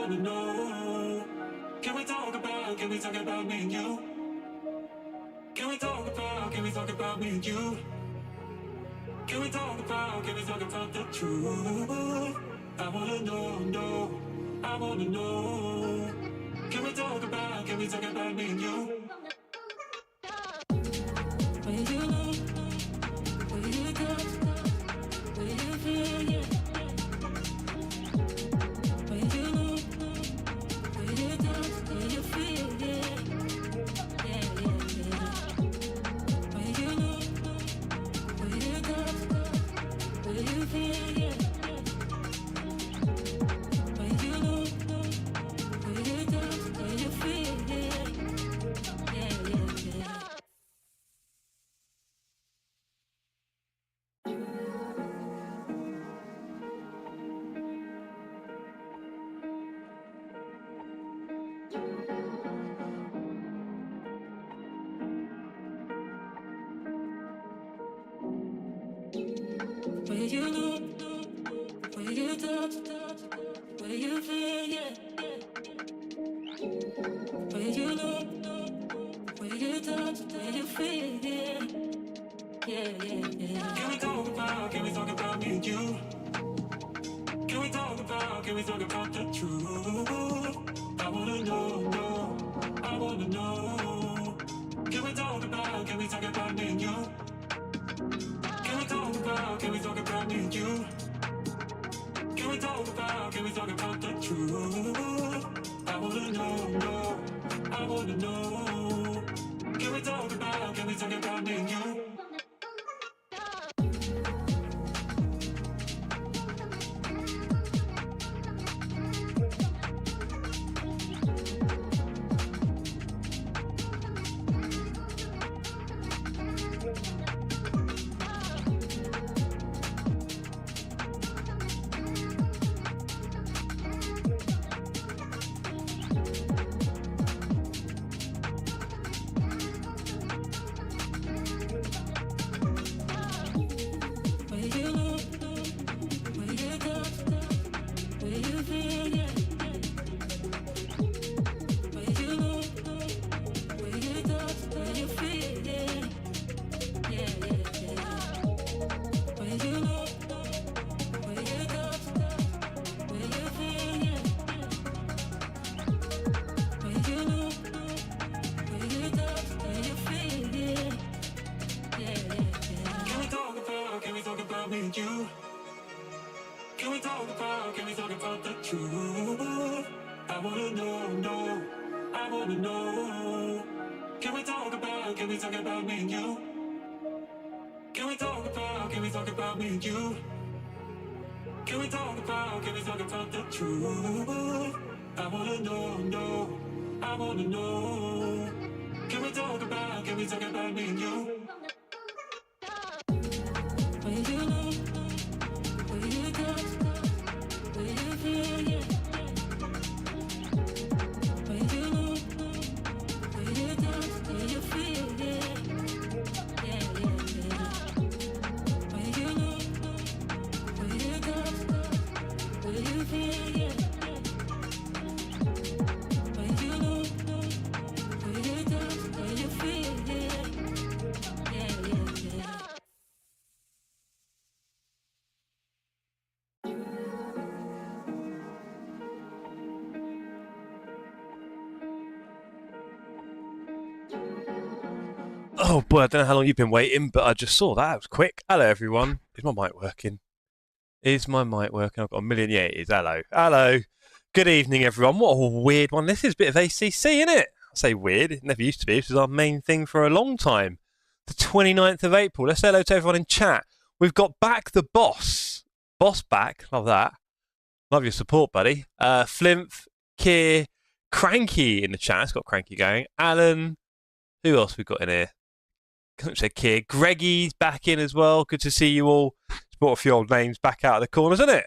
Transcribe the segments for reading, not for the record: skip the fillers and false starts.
wanna know. Can we talk about me and you? Can we talk about me and you? Can we talk about the truth? I wanna know, I wanna know. Can we talk about me and you? Where you know, where you touch, where you feel, yeah. Where you know, where you touch, where you feel, yeah. Yeah, yeah, yeah. Where you know, where you touch, where you feel, yeah. Where you know, where you touch, where you feel, yeah. Yeah, yeah, yeah. Where you know, where you touch, where you feel, yeah. Where you know, where you touch, where you feel, yeah. Yeah, yeah, yeah. Can we talk about me and you? Can we talk about the truth? I wanna know, I wanna know. Can we talk about me and you? Can we talk about me and you? Can we talk about the truth? I wanna know, I wanna know. Can we talk about me and you? You. Can we talk about the truth? I wanna know, I wanna know. Can we talk about me and you? Can we talk about me and you? Can we talk about the truth? I wanna know, I wanna know. Can we talk about me and you? Where you know, where you touch, where you feel, yeah. Where you know, where you touch, where you feel, yeah. Yeah, yeah, yeah. Where you know, where you touch, where you feel, yeah. Where you know, where you touch, where you feel, yeah. Yeah, yeah, yeah. Oh boy, I don't know how long you've been waiting, but I just saw that. It was quick. Hello, everyone. Is my mic working? Is my mic working? I've got a million. Yeah, it is. Hello. Hello. Good evening, everyone. What a weird one. This is a bit of ACC, isn't it? I say weird. It never used to be. This was our main thing for a long time. The 29th of April. Let's say hello to everyone in chat. We've got back the boss. Boss back. Love that. Love your support, buddy. Flimph, Keir, Cranky in the chat. It's got Cranky going. Alan. Who else we got in here? Couldn't say Keir. Greggy's back in as well. Good to see you all. It's brought a few old names back out of the corners, isn't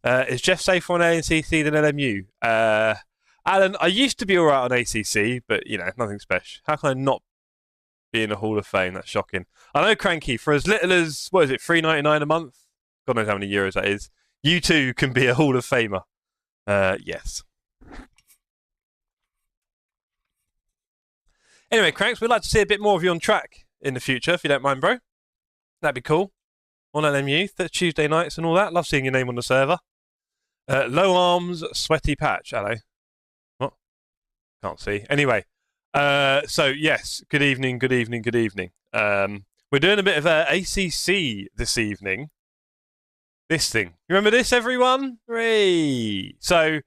it? Is Jeff safer on ACC than LMU? Alan, I used to be all right on ACC, but, you know, nothing special. How can I not be in the Hall of Fame? That's shocking. I know, Cranky, for as little as, what is it, $3.99 a month? God knows how many euros that is. You too can be a Hall of Famer. Yes. Anyway, Cranks, we'd like to see a bit more of you on track in the future, if you don't mind, bro. That'd be cool. On LMU, Tuesday nights and all that. Love seeing your name on the server. Low arms, sweaty patch. Hello. What? Can't see. Anyway, so yes, good evening, good evening, good evening. We're doing a bit of ACC this evening. This thing. You remember this, everyone? Hooray! So,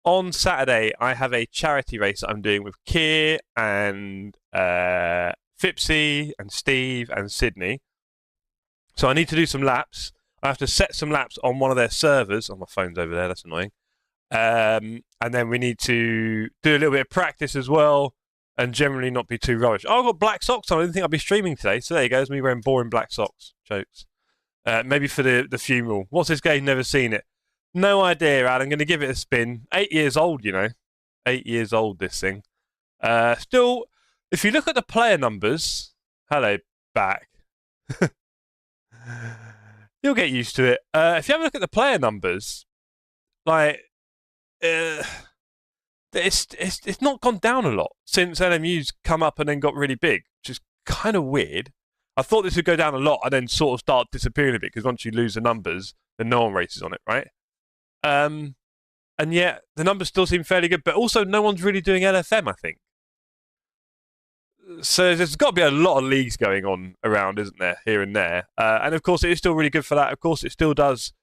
on Saturday, I have a charity race that I'm doing with Keir and Fipsy and Steve and Sydney. So I need to do some laps. I have to set some laps on one of their servers. Oh, my phone's over there. That's annoying. And then we need to do a little bit of practice as well and generally not be too rubbish. Oh, I've got black socks on. I didn't think I'd be streaming today. So there you go. It's me wearing boring black socks. Jokes. Maybe for the funeral. What's this game? Never seen it. No idea, Ad. I'm going to give it a spin. 8 years old, you know. 8 years old, this thing. Still, if you look at the player numbers... Hello, back. You'll get used to it. If you have a look at the player numbers, like... It's not gone down a lot since LMU's come up and then got really big, which is kind of weird. I thought this would go down a lot and then sort of start disappearing a bit because once you lose the numbers, then no one races on it, right? And yet the numbers still seem fairly good, but also no one's really doing LFM, I think. So there's got to be a lot of leagues going on around, isn't there, here and there? And of course, it is still really good for that. Of course, it still does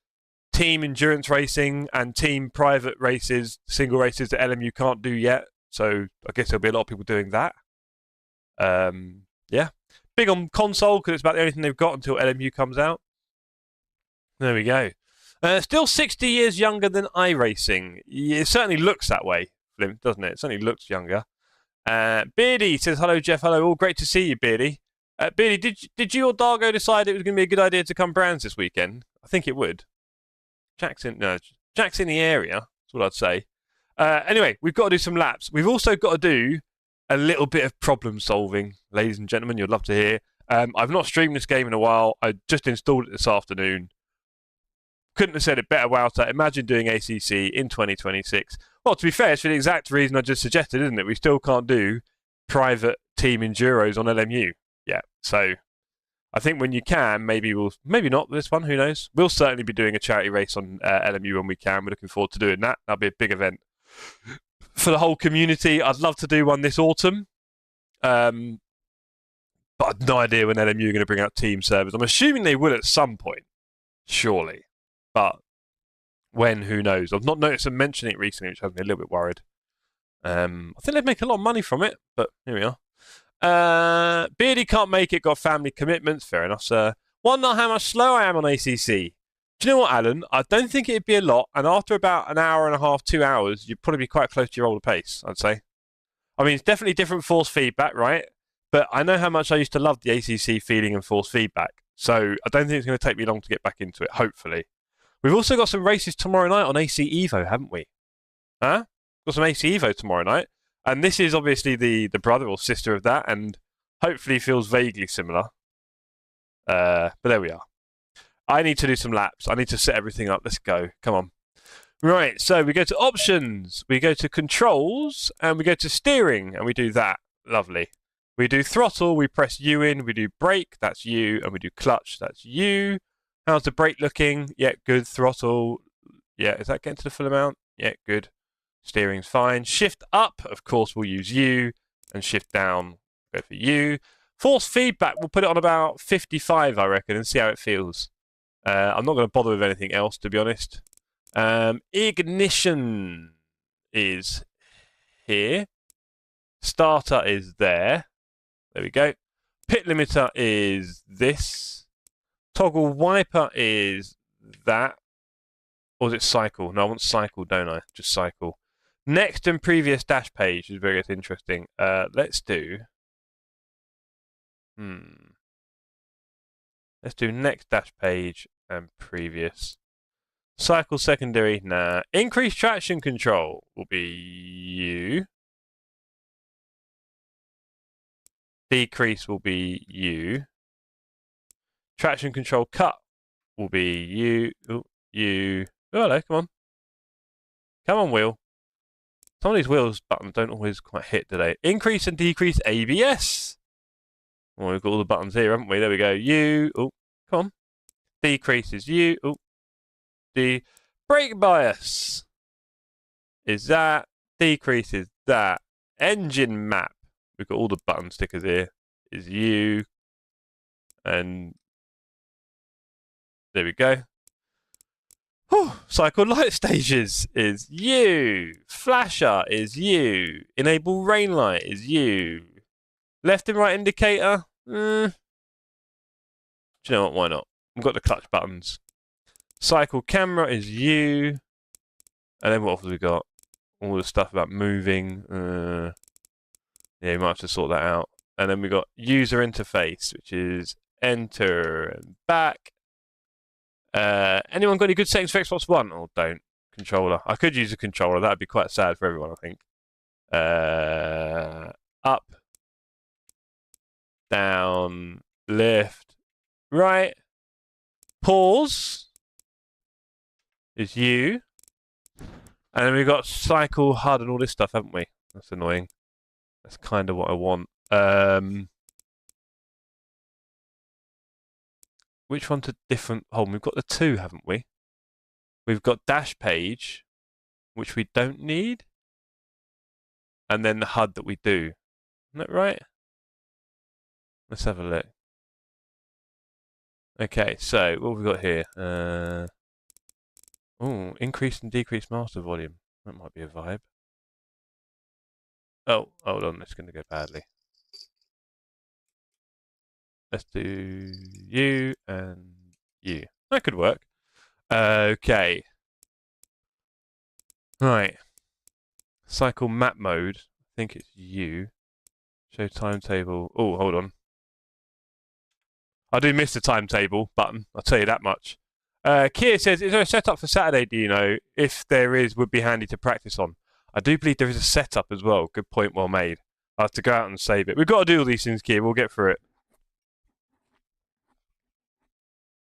team endurance racing and team private races, single races that LMU can't do yet. So I guess there'll be a lot of people doing that. Yeah. Big on console because it's about the only thing they've got until LMU comes out. There we go. Still 60 years younger than iRacing. It certainly looks that way, Flim, doesn't it? It certainly looks younger. Beardy says, hello, Jeff. Hello. All great to see you, Beardy. Beardy, did you or Dargo decide it was going to be a good idea to come Brands this weekend? I think it would. Jack's in the area. That's what I'd say. Anyway, we've got to do some laps. We've also got to do a little bit of problem solving, ladies and gentlemen. You'd love to hear. I've not streamed this game in a while. I just installed it this afternoon. Couldn't have said it better, Wouter. Imagine doing ACC in 2026. Well, to be fair, it's for the exact reason I just suggested, isn't it? We still can't do private team enduros on LMU yet. So I think when you can, maybe not this one, who knows? We'll certainly be doing a charity race on LMU when we can. We're looking forward to doing that. That'll be a big event for the whole community. I'd love to do one this autumn. But I've no idea when LMU are going to bring out team servers. I'm assuming they will at some point, surely. But when, who knows? I've not noticed them mentioning it recently, which has me a little bit worried. I think they'd make a lot of money from it, but here we are. Beardy can't make it, got family commitments. Fair enough, sir. Wonder how much slower I am on ACC. Do you know what, Alan? I don't think it'd be a lot, and after about an hour and a half, 2 hours, you'd probably be quite close to your older pace, I'd say. I mean, it's definitely different force feedback, right? But I know how much I used to love the ACC feeling and force feedback, so I don't think it's going to take me long to get back into it, hopefully. We've also got some races tomorrow night on AC Evo, haven't we? Huh? Got some AC Evo tomorrow night. And this is obviously the brother or sister of that, and hopefully feels vaguely similar. But there we are. I need to do some laps. I need to set everything up. Let's go. Come on. Right, so we go to options, we go to controls, and we go to steering, and we do that. Lovely. We do throttle, we press U in, we do brake, that's U, and we do clutch, that's U. How's the brake looking? Yeah, good. Throttle. Yeah, is that getting to the full amount? Yeah, good. Steering's fine. Shift up, of course, we'll use U. And shift down, go for U. Force feedback, we'll put it on about 55, I reckon, and see how it feels. I'm not going to bother with anything else, to be honest. Ignition is here. Starter is there. There we go. Pit limiter is this. Toggle wiper is that. Or is it cycle? No, I want cycle, don't I? Just cycle. Next and previous dash page is very interesting. Let's do... Let's do next dash page and previous. Cycle secondary, nah. Increased traction control will be U. Decrease will be U. Traction control cut will be U. Oh, hello, come on. Come on, wheel. Some of these wheels buttons don't always quite hit, do they? Increase and decrease ABS. Well, we've got all the buttons here, haven't we? There we go. U. Oh, come on. Decreases U. Oh, the brake bias is that. Decreases that. Engine map. We've got all the button stickers here. Is U. And there we go. Whew. Cycle light stages is U. Flasher is U. Enable rain light is U. Left and right indicator. Do you know what? Why not? We've got the clutch buttons. Cycle camera is U. And then what else have we got? All the stuff about moving. Yeah, you might have to sort that out. And then we got user interface, which is enter and back. Anyone got any good settings for Xbox One? Or don't. Controller. I could use a controller. That'd be quite sad for everyone, I think. Up. Down. Left. Right. Pause is U. And then we've got cycle, HUD, and all this stuff, haven't we? That's annoying. That's kind of what I want. Which one's a different? Oh, we've got the two, haven't we? We've got dash page, which we don't need. And then the HUD that we do. Isn't that right? Let's have a look. Okay, so what have we got here? Oh, increase and decrease master volume. That might be a vibe. Oh, hold on, it's going to go badly. Let's do U and U. That could work. Okay. Right. Cycle map mode. I think it's U. Show timetable. Oh, hold on. I do miss the timetable button. I'll tell you that much. Kia says, is there a setup for Saturday, do you know? If there is, would be handy to practice on. I do believe there is a setup as well. Good point, well made. I'll have to go out and save it. We've got to do all these things, Kia. We'll get through it.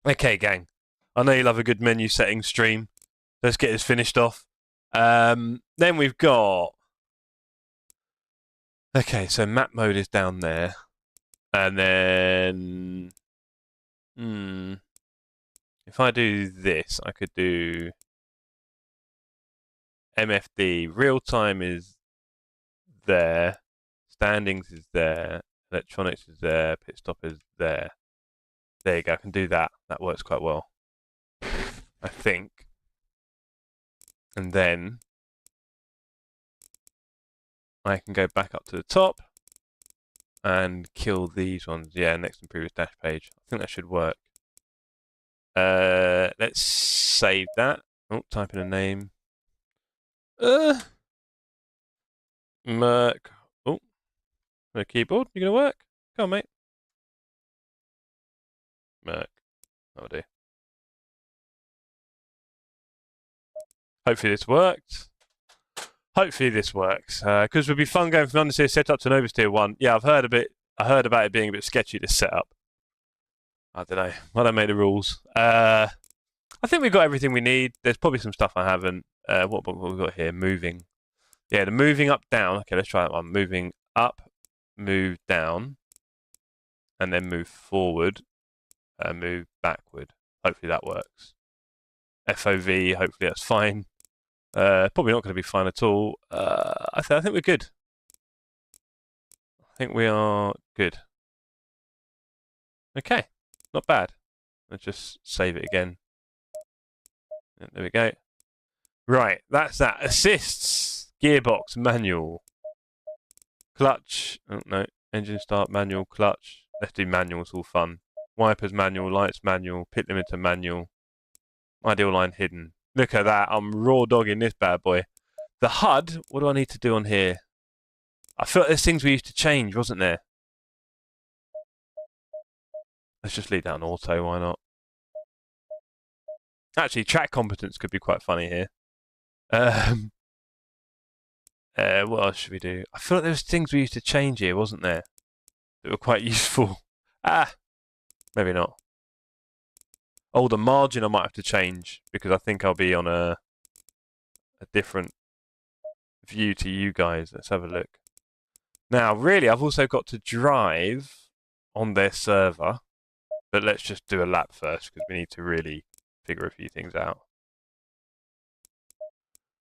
Okay, gang. I know you love a good menu setting stream. Let's get this finished off. Then we've got... Okay, so map mode is down there. And then... If I do this, I could do... MFD. Real time is there. Standings is there. Electronics is there. Pit stop is there. There you go. I can do that. That works quite well, I think. And then I can go back up to the top and kill these ones. Yeah, next and previous dash page. I think that should work. Let's save that. Oh, type in a name. Merc. Oh, the keyboard. You gonna work? Come on, mate. Merc. That'll do. Hopefully this worked. Hopefully this works. Because it would be fun going from understeer setup to an oversteer one. Yeah, I've heard about it being a bit sketchy, this setup. I don't know. I don't make the rules. I think we've got everything we need. There's probably some stuff I haven't. What we've got here? Moving. Yeah, the moving up, down. Okay, let's try that one. Moving up, move down, and then move forward, move backward. Hopefully that works. FOV, hopefully that's fine. Probably not going to be fine at all. I think we're good. I think we are good. Okay, not bad. Let's just save it again. There we go. Right, that's that. Assists, gearbox, manual, clutch. Oh no, engine start, manual, clutch. Let's do manual. It's all fun. Wipers manual, lights manual, pit limiter manual. Ideal line hidden. Look at that. I'm raw dogging this bad boy. The HUD. What do I need to do on here? I feel like there's things we used to change, wasn't there? Let's just leave that on auto. Why not? Actually, track competence could be quite funny here. What else should we do? I feel like there was things we used to change here, wasn't there? That were quite useful. Maybe not. Oh, the margin I might have to change because I think I'll be on a a different view to you guys. Let's have a look. Now, really, I've also got to drive on their server, but let's just do a lap first because we need to really figure a few things out.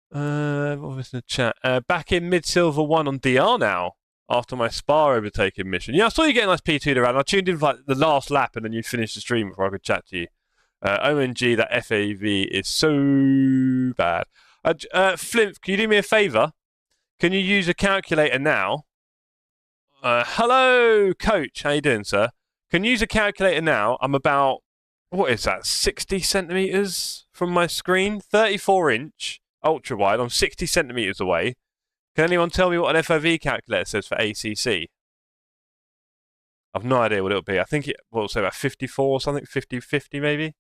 What was in the chat? Back in mid-silver 1 on DR now after my Spa overtaking mission. Yeah, I saw you getting a nice P2 around. I tuned in for like the last lap and then you finished the stream before I could chat to you. OMG, that FAV is so bad. Flint, can you do me a favour? Can you use a calculator now? Hello, coach. How you doing, sir? Can you use a calculator now? I'm about, what is that, 60 centimetres from my screen? 34-inch, ultra-wide. I'm 60 centimetres away. Can anyone tell me what an FOV calculator says for ACC? I've no idea what it'll be. I think it'll say about 54 or something, 50 maybe? I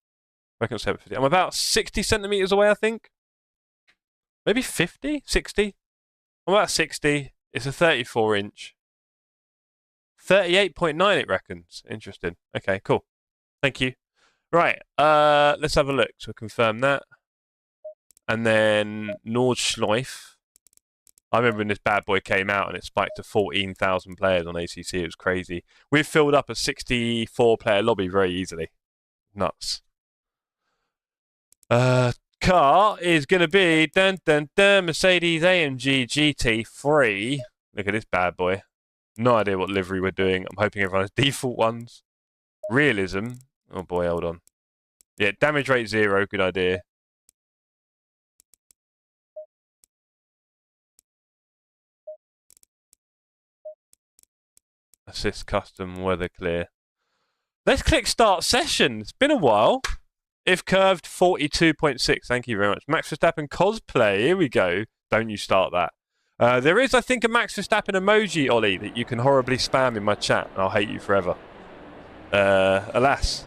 reckon it'll say about 50. I'm about 60 centimetres away, I think. Maybe 50? 60? I'm about 60. It's a 34-inch. 38.9 it reckons. Interesting. Okay, cool. Thank you. Right, let's have a look. So confirm that. And then Nordschleife. I remember when this bad boy came out and it spiked to 14,000 players on ACC. It was crazy. We've filled up a 64-player lobby very easily. Nuts. Car is going to be Mercedes AMG GT3. Look at this bad boy. No idea what livery we're doing. I'm hoping everyone has default ones. Realism. Oh boy, hold on. Yeah, damage rate 0. Good idea. Assist custom weather clear. Let's click start session. It's been a while. If curved 42.6. Thank you very much. Max Verstappen cosplay. Here we go. Don't you start that. There is, I think, a Max Verstappen emoji, Ollie, that you can horribly spam in my chat, and I'll hate you forever. Alas.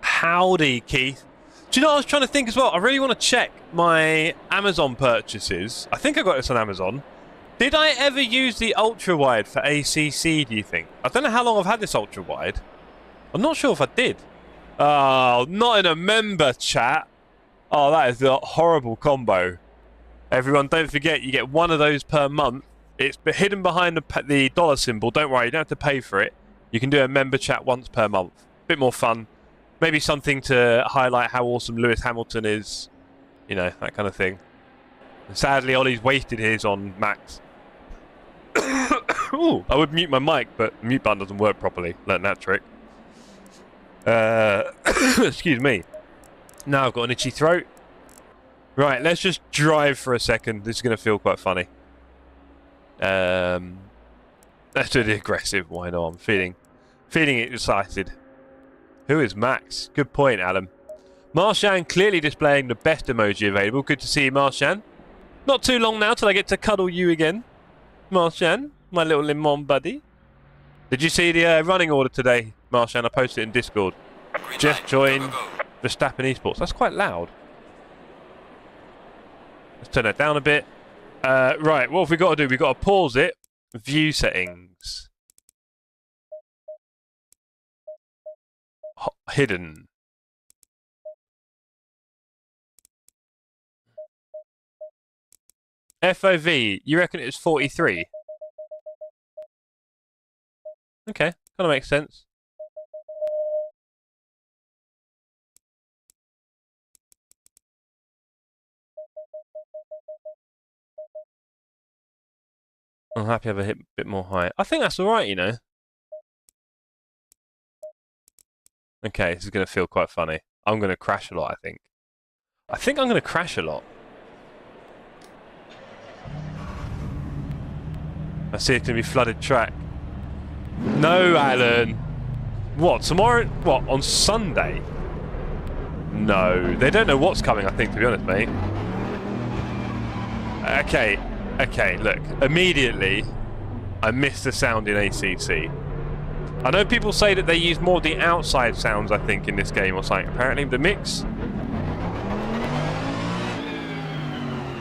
Howdy, Keith. Do you know what I was trying to think as well? I really want to check my Amazon purchases. I think I got this on Amazon. Did I ever use the Ultrawide for ACC, do you think? I don't know how long I've had this Ultrawide. I'm not sure if I did. Oh, not in a member chat. Oh, that is a horrible combo. Everyone, don't forget, you get one of those per month. It's hidden behind the dollar symbol. Don't worry, you don't have to pay for it. You can do a member chat once per month. Bit more fun. Maybe something to highlight how awesome Lewis Hamilton is. You know, that kind of thing. And sadly, Ollie's wasted his on Max. Ooh, I would mute my mic, but the mute button doesn't work properly. Learn that trick. Excuse me. Now I've got an itchy throat. Right, let's just drive for a second. This is going to feel quite funny. Let's do the aggressive. Why not? I'm feeling excited. Who is Max? Good point, Adam. Marshan clearly displaying the best emoji available. Good to see you, Marshan. Not too long now till I get to cuddle you again. Marshan, my little lemon buddy. Did you see the running order today, Marshan? I posted it in Discord. Jeff joined Verstappen Esports. That's quite loud. Let's turn that down a bit. Right, what have we got to do? We've got to pause it. View settings. Hidden. FOV, you reckon it's 43? Okay, kind of makes sense. I'm happy to have a bit more height. I think that's alright, you know. Okay, this is going to feel quite funny. I'm going to crash a lot, I think. I think I'm going to crash a lot. I see it's going to be flooded track. No, Alan. What, tomorrow? What, on Sunday? No, they don't know what's coming, I think, to be honest, mate. Okay, look. Immediately, I miss the sound in ACC. I know people say that they use more of the outside sounds, I think, in this game or something. Apparently, the mix.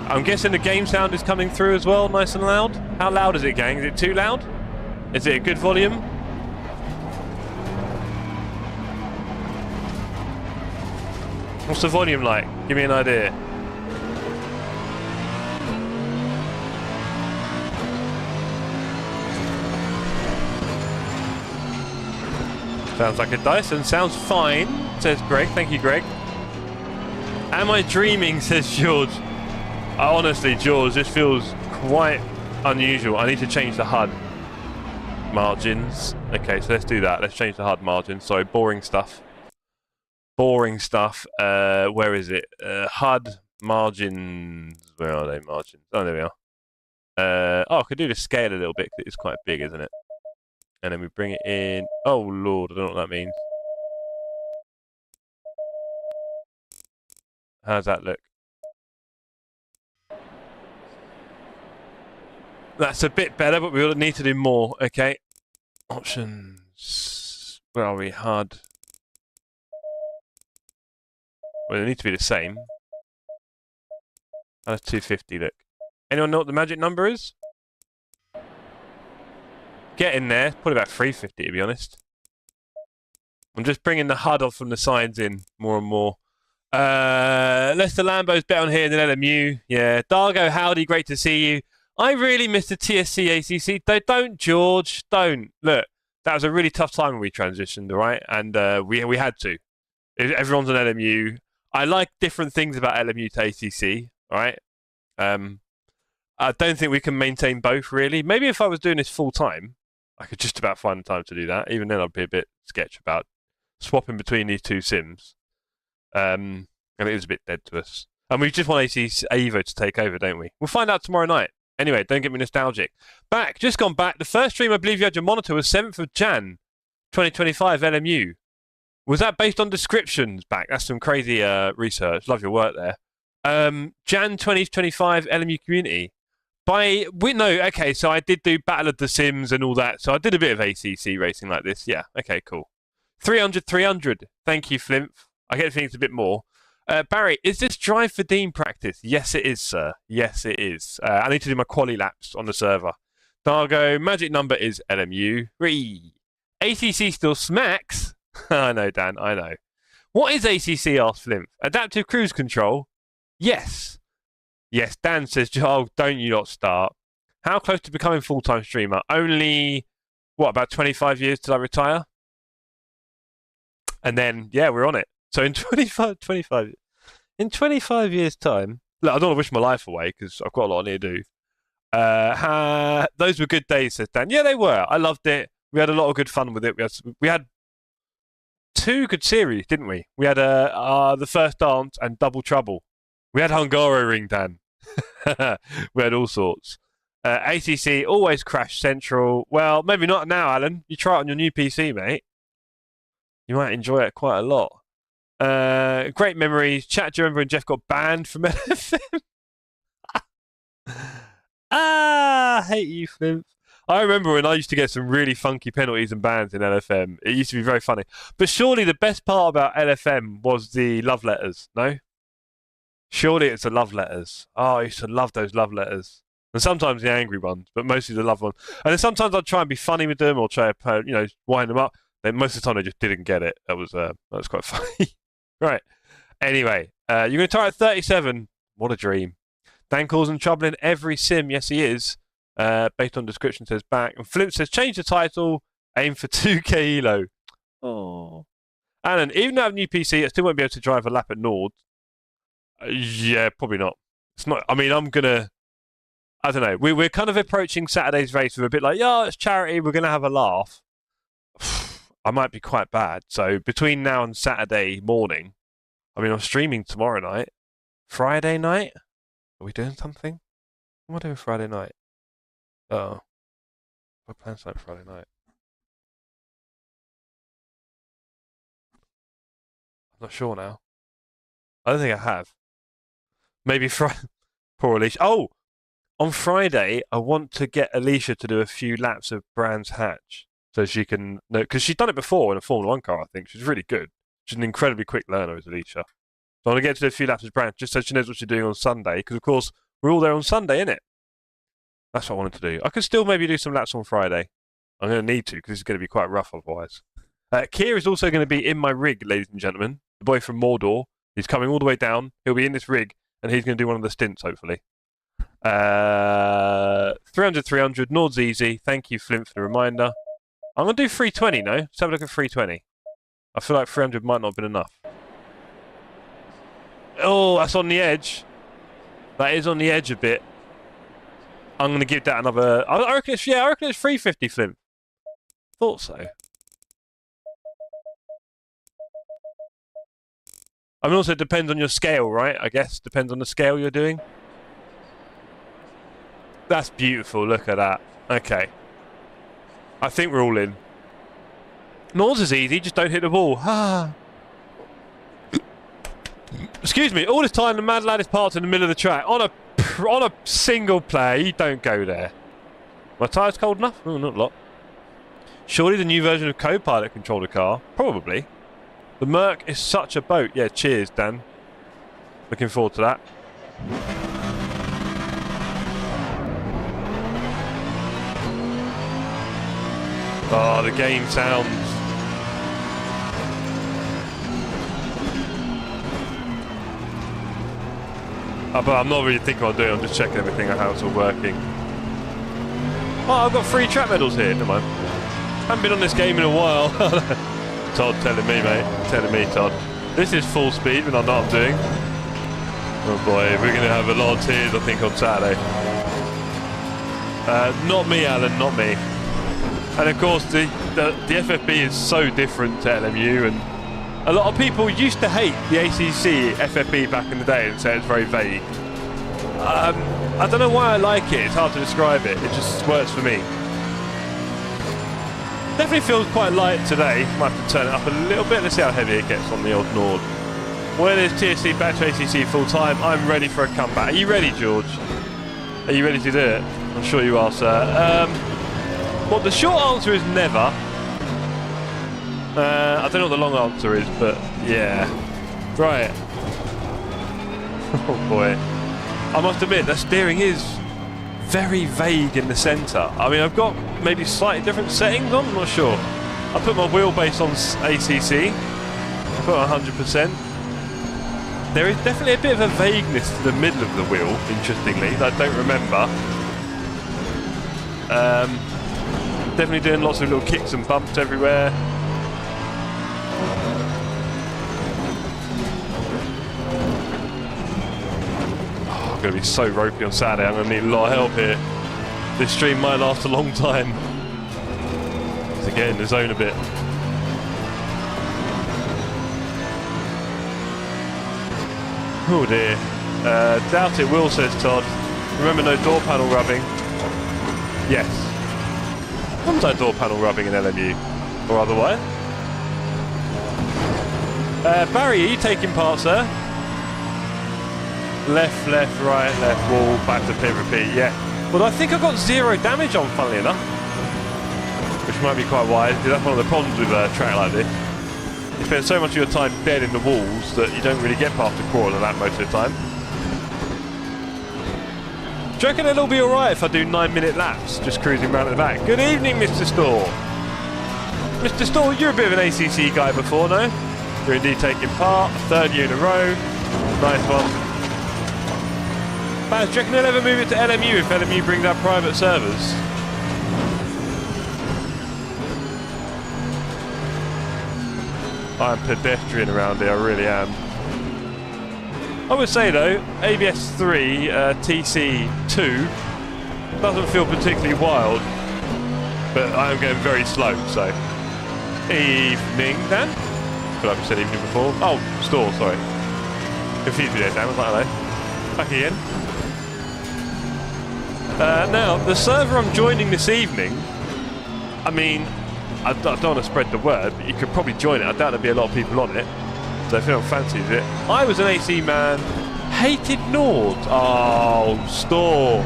I'm guessing the game sound is coming through as well, nice and loud. How loud is it, gang? Is it too loud? Is it a good volume? What's the volume like? Give me an idea. Sounds like a Dyson. Sounds fine, says Greg. Thank you, Greg. Am I dreaming, says George. Honestly, George, this feels quite unusual. I need to change the HUD margins. Okay, so let's do that. Let's change the HUD margins. Sorry, boring stuff. Boring stuff. Where is it? HUD margins. Where are they? Margins. Oh, there we are. I could do the scale a little bit because it's quite big, isn't it? And then we bring it in. Oh, Lord, I don't know what that means. How does that look? That's a bit better, but we'll need to do more. Okay. Options. Where are we? HUD. Well, they need to be the same. How does 250 look? Anyone know what the magic number is? Get in there. Probably about 350 to be honest. I'm just bringing the HUD off from the sides in more and more. Lester Lambo's bet on here than LMU. Yeah. Dargo, howdy. Great to see you. I really miss the TSC ACC. Don't, George. Don't. Look, that was a really tough time when we transitioned, all right? And we had to. Everyone's on LMU. I like different things about LMU to ACC, all right? I don't think we can maintain both, really. Maybe if I was doing this full time, I could just about find the time to do that. Even then, I'd be a bit sketch about swapping between these two sims. And it was a bit dead to us. And we just want ACC Evo to take over, don't we? We'll find out tomorrow night. Anyway, don't get me nostalgic. Just gone back. The first stream I believe you had your monitor was 7th of Jan, 2025, LMU. Was that based on descriptions back? That's some crazy research. Love your work there. Jan 2025 LMU community. Okay, so I did do Battle of the Sims and all that. So I did a bit of ACC racing like this. Yeah, okay, cool. 300. Thank you, Flimp. I get the feeling it's a bit more. Barry, is this Drive for Dean practice? Yes, it is, sir. Yes, it is. I need to do my quali laps on the server. Dargo, magic number is LMU. ACC still smacks. I know, Dan, I know. What is ACC, asked Flimp? Adaptive cruise control? Yes. Yes, Dan says, oh, don't you not start. How close to becoming full-time streamer? Only, about 25 years till I retire? And then, yeah, we're on it. So in 25 years' time, look, I don't want to wish my life away because I've got a lot I need to do. Those were good days, says Dan. Yeah, they were. I loved it. We had a lot of good fun with it. We had 2 good series, didn't we? We had the First Dance and Double Trouble. We had Hungaroring, Dan. We had all sorts. ACC always Crash Central. Well, maybe not now, Alan. You try it on your new PC, mate. You might enjoy it quite a lot. Great memories. Chat, do you remember when Jeff got banned from LFM? I hate you, Flimp. I remember when I used to get some really funky penalties and bans in LFM. It used to be very funny. But surely the best part about LFM was the love letters, no? Surely it's the love letters. Oh, I used to love those love letters. And sometimes the angry ones, but mostly the love ones. And then sometimes I'd try and be funny with them or try to, wind them up. Then most of the time they just didn't get it. That was quite funny. Right. Anyway, you're going to try at 37. What a dream. Dan calls him trouble in every sim. Yes, he is. Based on description, says back. And Flip says, change the title. Aim for 2K Elo. Oh. Alan, even though I have a new PC, I still won't be able to drive a lap at Nords. Yeah, probably not. It's not. I mean, I'm going to... I don't know. We're kind of approaching Saturday's race with a bit like, it's charity. We're going to have a laugh. I might be quite bad. So between now and Saturday morning, I'm streaming tomorrow night. Friday night? Are we doing something? What am I doing Friday night? Oh. What plans tonight Friday night? I'm not sure now. I don't think I have. Maybe Friday. Poor Alicia. Oh! On Friday, I want to get Alicia to do a few laps of Brands Hatch. So she can know, because she's done it before in a Formula 1 car, I think. She's really good. She's an incredibly quick learner, is Alicia. So I want to get to do a few laps of Brands just so she knows what she's doing on Sunday, because of course, we're all there on Sunday, innit? That's what I wanted to do. I could still maybe do some laps on Friday. I'm going to need to, because it's going to be quite rough otherwise. Kier is also going to be in my rig, ladies and gentlemen. The boy from Mordor. He's coming all the way down. He'll be in this rig, and he's going to do one of the stints, hopefully. 300, Nords easy. Thank you, Flint, for the reminder. I'm going to do 320, no? Let's have a look at 320. I feel like 300 might not have been enough. Oh, that's on the edge. That is on the edge a bit. I'm going to give that another... I reckon it's 350, Flint. Thought so. I mean, also it depends on your scale, right? I guess depends on the scale you're doing. That's beautiful. Look at that. Okay. I think we're all in. Nords is easy. Just don't hit the wall. Ah. Excuse me. All this time, the mad lad is parked in the middle of the track on a single player. You don't go there. My tyre's cold enough? Oh, not a lot. Surely the new version of Copilot controlled a car. Probably. The Merc is such a boat. Yeah, cheers, Dan. Looking forward to that. Oh, the game sounds. But I'm not really thinking what I'm doing. I'm just checking everything out, how it's all working. Oh, I've got 3 track medals here. Never mind. Haven't been on this game in a while. Todd telling me, mate. Telling me, Todd. This is full speed when I know what I'm doing. Oh boy, we're going to have a lot of tears, I think, on Saturday. Not me, Alan, not me. And of course, the FFB is so different to LMU, and a lot of people used to hate the ACC FFB back in the day and say it's very vague. I don't know why I like it. It's hard to describe it. It just works for me. Definitely feels quite light today. Might have to turn it up a little bit. Let's see how heavy it gets on the old Nord. When is TSC back to ACC full time? I'm ready for a comeback. Are you ready, George? Are you ready to do it? I'm sure you are, sir. Well, the short answer is never. I don't know what the long answer is, but yeah. Right. Oh boy. I must admit, the steering is very vague in the centre. I mean, I've got maybe slightly different settings on, I'm not sure. I put my wheelbase on ACC. I put 100%. There is definitely a bit of a vagueness to the middle of the wheel, interestingly, that I don't remember. Definitely doing lots of little kicks and bumps everywhere. Oh, I'm going to be so ropey on Saturday. I'm going to need a lot of help here. This stream might last a long time. To get in the zone a bit. Oh dear. Doubt it will, says Todd. Remember, no door panel rubbing. Yes. Sometimes door panel rubbing in LMU, or otherwise. Barry, are you taking part, sir? Left, left, right, left, wall, back to pit, repeat, yeah. Well, I think I got 0 damage on, funnily enough. Which might be quite wise, because that's one of the problems with a track like this. You spend so much of your time dead in the walls that you don't really get past the crawl of that most of the time. Do you reckon it'll be alright if I do 9-minute laps, just cruising around at the back? Good evening, Mr. Store. Mr. Store, you're a bit of an ACC guy before, no? You're indeed taking part, 3rd year in a row. Nice one. Baz, do you reckon they'll ever move it to LMU if LMU brings out private servers? I'm pedestrian around here, I really am. I would say though, ABS 3 TC2 doesn't feel particularly wild, but I am going very slow, so. Evening, Dan? I feel like we said evening before. Oh, store, sorry. Confused me there, Dan, I was like, hello. Back again. Now, the server I'm joining this evening, I mean, I don't want to spread the word, but you could probably join it. I doubt there'd be a lot of people on it. So if anyone fancies it. I was an AC man, hated Nords. Oh, store.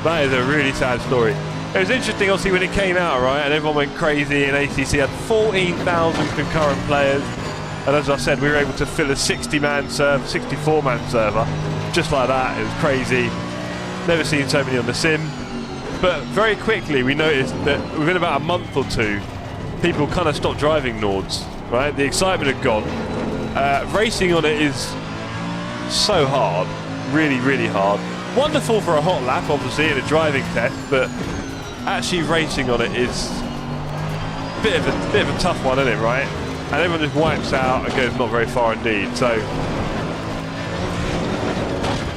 That is a really sad story. It was interesting, obviously, when it came out, right, and everyone went crazy, and ACC had 14,000 concurrent players. And as I said, we were able to fill a 60-man server, 64-man server, just like that. It was crazy. Never seen so many on the sim. But very quickly, we noticed that within about a month or two, people kind of stopped driving Nords, right? The excitement had gone. Racing on it is so hard, really, really hard. Wonderful for a hot lap, obviously, in a driving test, but actually racing on it is a bit of a tough one, isn't it, right? And everyone just wipes out and goes not very far indeed. So,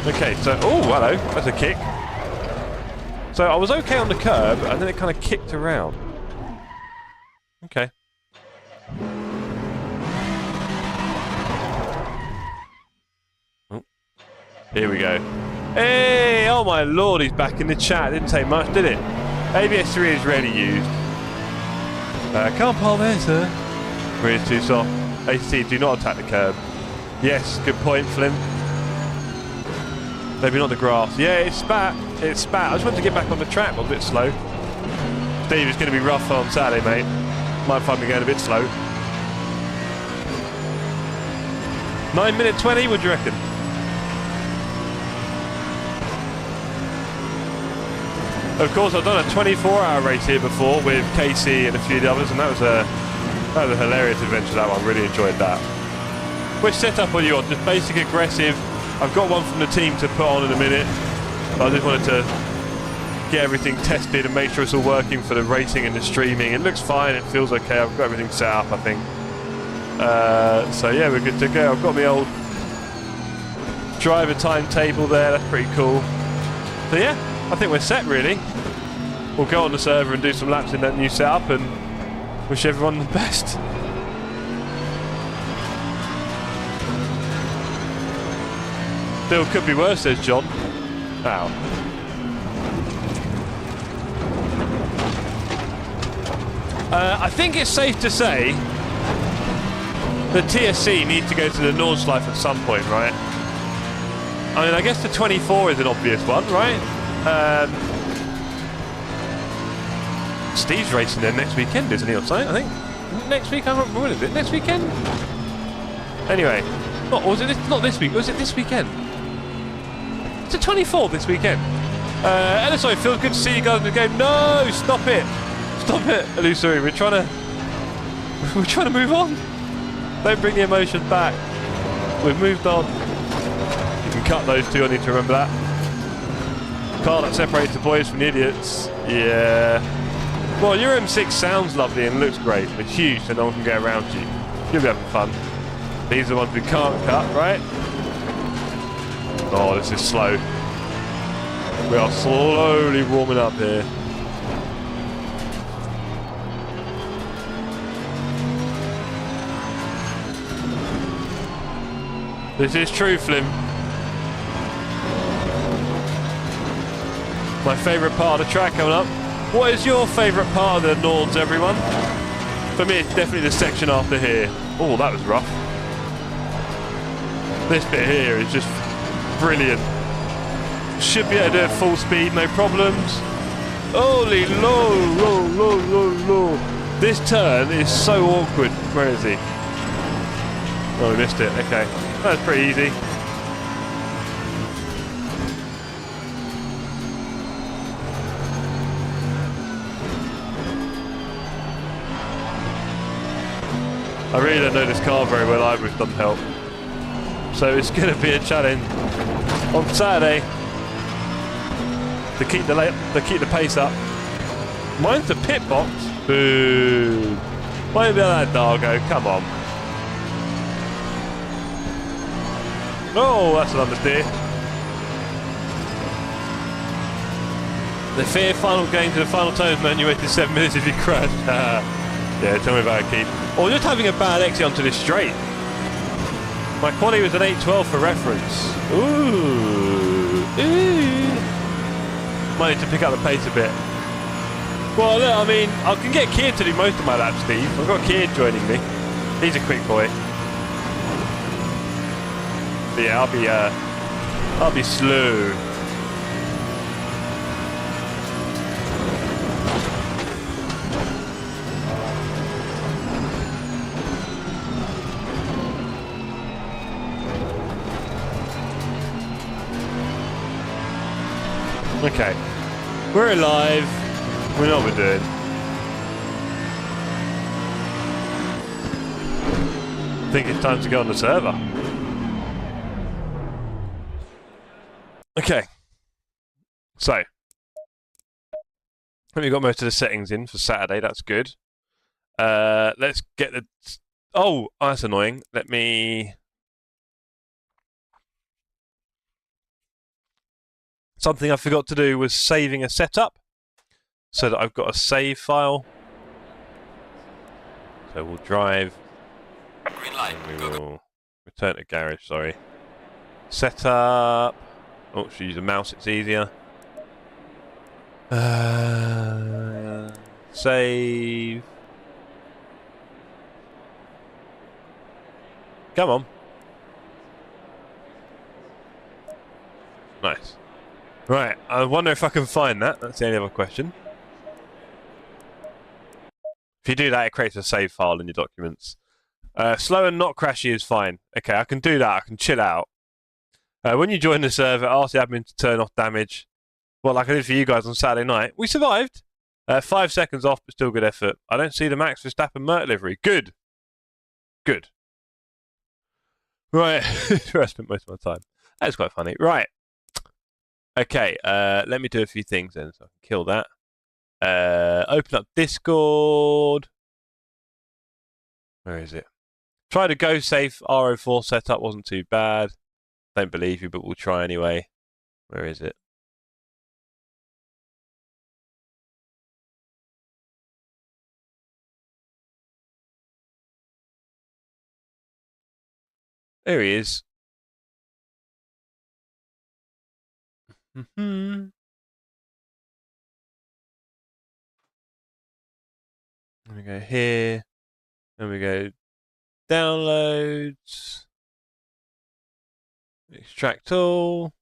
okay, so oh, hello, that's a kick. So I was okay on the curb, and then it kind of kicked around. Okay. Oh, here we go. Hey, oh my lord, he's back in the chat. Didn't take much, did it? ABS 3 is rarely used. Can't pull there, sir. Rear is too soft. ACT, do not attack the curb. Yes, good point, Flynn. Maybe not the grass. Yeah, it's spat. It's spat. I just wanted to get back on the track, but I'm a bit slow. Steve, it's going to be rough on Saturday, mate. Might find me going a bit slow. 9 minute 20, what do you reckon? Of course, I've done a 24-hour race here before with Casey and a few of the others, and that was a hilarious adventure, that one. Really enjoyed that. Which setup are you on? Just basic aggressive. I've got one from the team to put on in a minute, but I just wanted to get everything tested and make sure it's all working for the racing and the streaming. It looks fine, it feels okay, I've got everything set up, I think. So yeah, we're good to go. I've got my old driver timetable there, that's pretty cool. So yeah, I think we're set really. We'll go on the server and do some laps in that new setup and wish everyone the best. Still could be worse, says John. Ow. I think it's safe to say the TSC needs to go to the Nords life at some point, right? I mean, I guess the 24 is an obvious one, right? Steve's racing there next weekend, isn't he, or something? I think next week. I don't remember, is it next weekend? Anyway, or was it not this week? Was it this weekend? It's the 24th this weekend. LSI, feels good to see you guys in the game. No, stop it. Stop it, Illusory. We're trying to move on. Don't bring the emotions back. We've moved on. You can cut those two. I need to remember that. Car that separates the boys from the idiots. Yeah. Well, your M6 sounds lovely and looks great. It's huge, so no one can get around you. You'll be having fun. These are the ones we can't cut, right? Oh, this is slow. We are slowly warming up here. This is true, Flim. My favourite part of the track coming up. What is your favourite part of the Nords, everyone? For me, it's definitely the section after here. Oh, that was rough. This bit here is just brilliant. Should be able to do it full speed, no problems. Holy low. This turn is so awkward. Where is he? Oh, we missed it. Okay. That's pretty easy. I really don't know this car very well either, which doesn't help. So it's going to be a challenge on Saturday to keep the pace up. Mine's the pit box. Boo! Why be that, Dargo? Come on. Oh, that's an understeer. The fear final going to the final turns, man. You waited 7 minutes if you crashed. Yeah, tell me about it, Keith. Or just having a bad exit onto this straight. My quality was an 812 for reference. Ooh. Might need to pick up the pace a bit. Well, look, I mean, I can get Kier to do most of my laps, Steve. I've got Kier joining me. He's a quick boy. But yeah, I'll be slow. Okay, we're alive. We know what we're doing. I think it's time to go on the server. Okay. So, I think we got most of the settings in for Saturday. That's good. Let's get the... Oh, that's annoying. Let me... Something I forgot to do was saving a setup so that I've got a save file. So we'll drive. Green light. We will return to garage, sorry. Setup. Oh, should use a mouse, it's easier. Save. Come on. Nice. Right, I wonder if I can find that. That's the only other question. If you do that, it creates a save file in your documents. Slow and not crashy is fine. Okay, I can do that. I can chill out. When you join the server, ask the admin to turn off damage. Well, like I did for you guys on Saturday night. We survived. 5 seconds off, but still good effort. I don't see the Max Verstappen Mert livery. Good. Good. Right. Where I spent most of my time. That's quite funny. Right. Okay, let me do a few things then, so I can kill that. Open up Discord. Where is it? Try to go safe RO4 setup, wasn't too bad. Don't believe you, but we'll try anyway. Where is it? There he is. Then we go here. Then we go downloads. Extract all.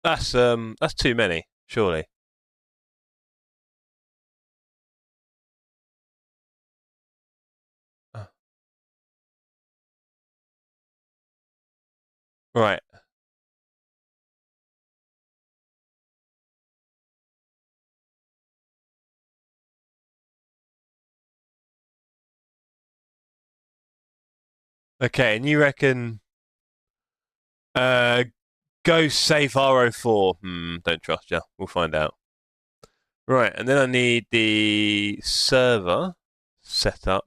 That's too many, surely. Right. Okay, and you reckon go safe RO4? Don't trust you. We'll find out. Right, and then I need the server set up.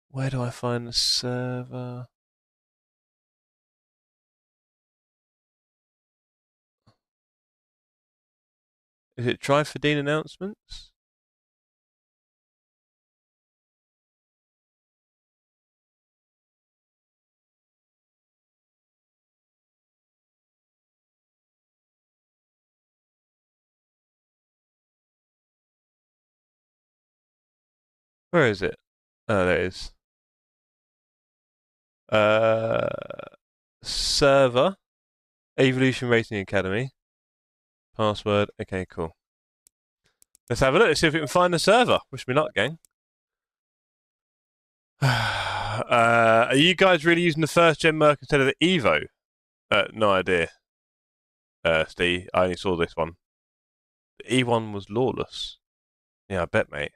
Where do I find the server? Is it Try for Dean announcements? Where is it? Oh, there it is. Server, Evolution Racing Academy. Password. Okay, cool. Let's have a look. Let's see if we can find the server. Wish me luck, gang. Are you guys really using the first gen Merc instead of the Evo? No idea. Steve, I only saw this one. The E1 was lawless. Yeah, I bet, mate.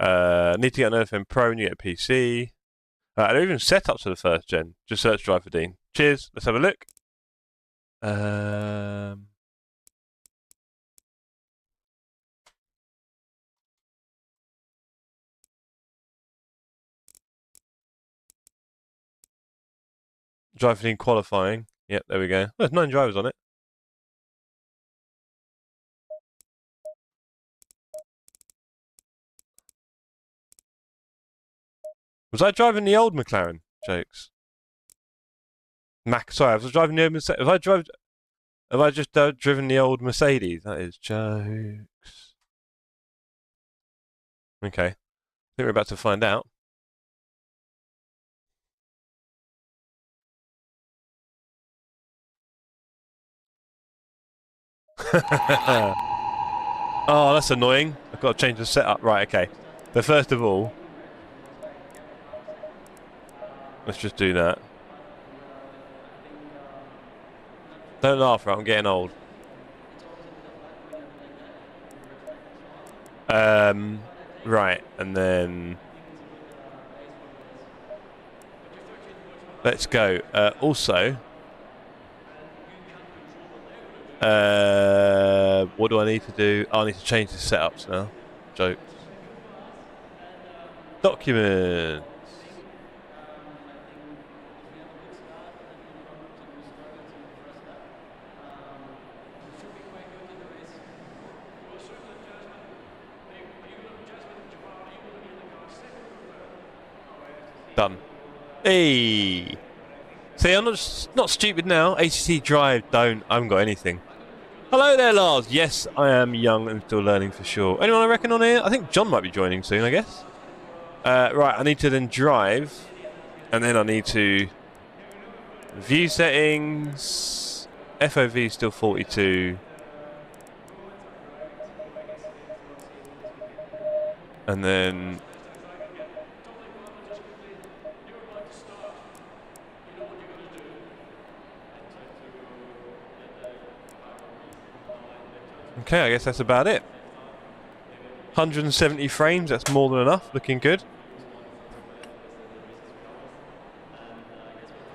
Need to get an Earthman Pro and you get a PC. I don't even set up to the first gen. Just search Drive for Dean. Cheers. Let's have a look. Drive for Dean qualifying. Yep, there we go. There's 9 drivers on it. Was I driving the old McLaren? Jokes. Sorry, I was driving the old Mercedes. Have I just driven the old Mercedes? That is jokes. Okay. I think we're about to find out. Oh, that's annoying. I've got to change the setup. Right, okay. So first of all, let's just do that. Don't laugh, right? I'm getting old. Right, and then let's go. Also, what do I need to do? Oh, I need to change the setups now. Jokes. Documents. Done. Hey. See, I'm not stupid now. ACC Drive, I haven't got anything. Hello there, Lars. Yes, I am young and still learning for sure. Anyone I reckon on here? I think John might be joining soon, I guess. Right, I need to then drive. And then I need to view settings. FOV still 42. And then okay, I guess that's about it. 170 frames, that's more than enough. Looking good.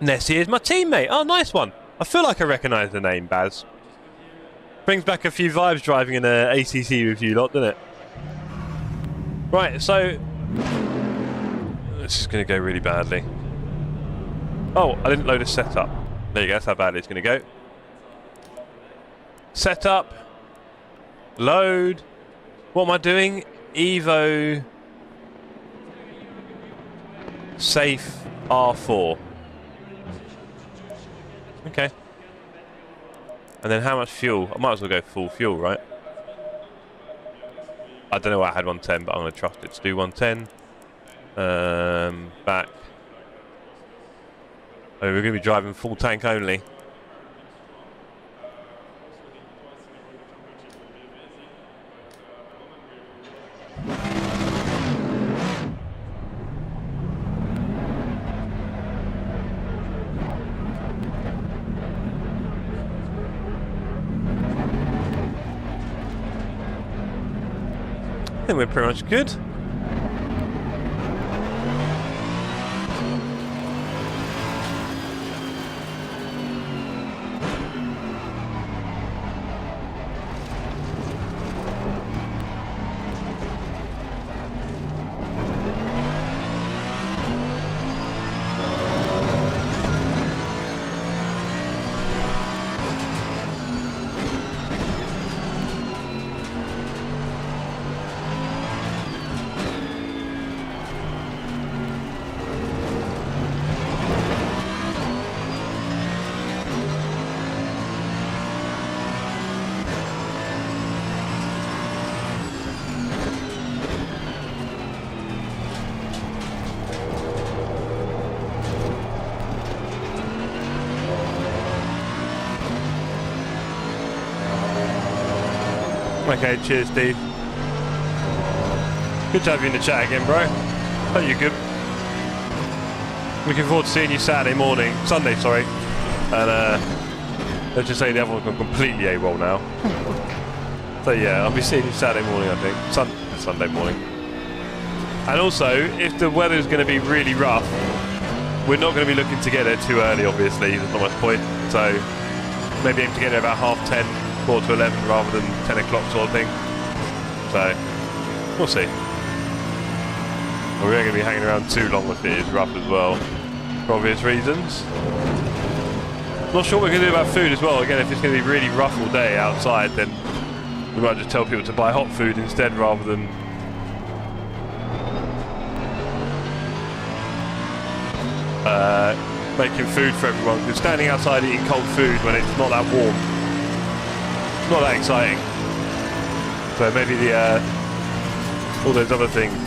Nessie is my teammate. Oh, nice one. I feel like I recognise the name, Baz. Brings back a few vibes driving in a ACC with you lot, doesn't it? Right, so this is going to go really badly. Oh, I didn't load a setup. There you go, that's how badly it's going to go. Setup. Load. What am I doing? Evo. Safe R4. Okay. And then how much fuel? I might as well go full fuel, right? I don't know why I had 110, but I'm going to trust it to do 110. Back. Oh, we're going to be driving full tank only. I think we're pretty much good. Okay, cheers, Steve. Good to have you in the chat again, bro. Hope you're good. Looking forward to seeing you Saturday morning. Sunday, sorry. And let's just say the other one's gone completely AWOL now. So yeah, I'll be seeing you Saturday morning, I think. Sunday morning. And also, if the weather's going to be really rough, we're not going to be looking to get there too early, obviously. There's not much point. So maybe aim to get there about 10:30. 4 to 11 rather than 10 o'clock sort of thing. So, we'll see. We're going to be hanging around too long if it is rough as well, for obvious reasons. Not sure what we're going to do about food as well. Again, if it's going to be really rough all day outside, then we might just tell people to buy hot food instead rather than making food for everyone. Because standing outside eating cold food when it's not that warm, not that exciting. So maybe all those other things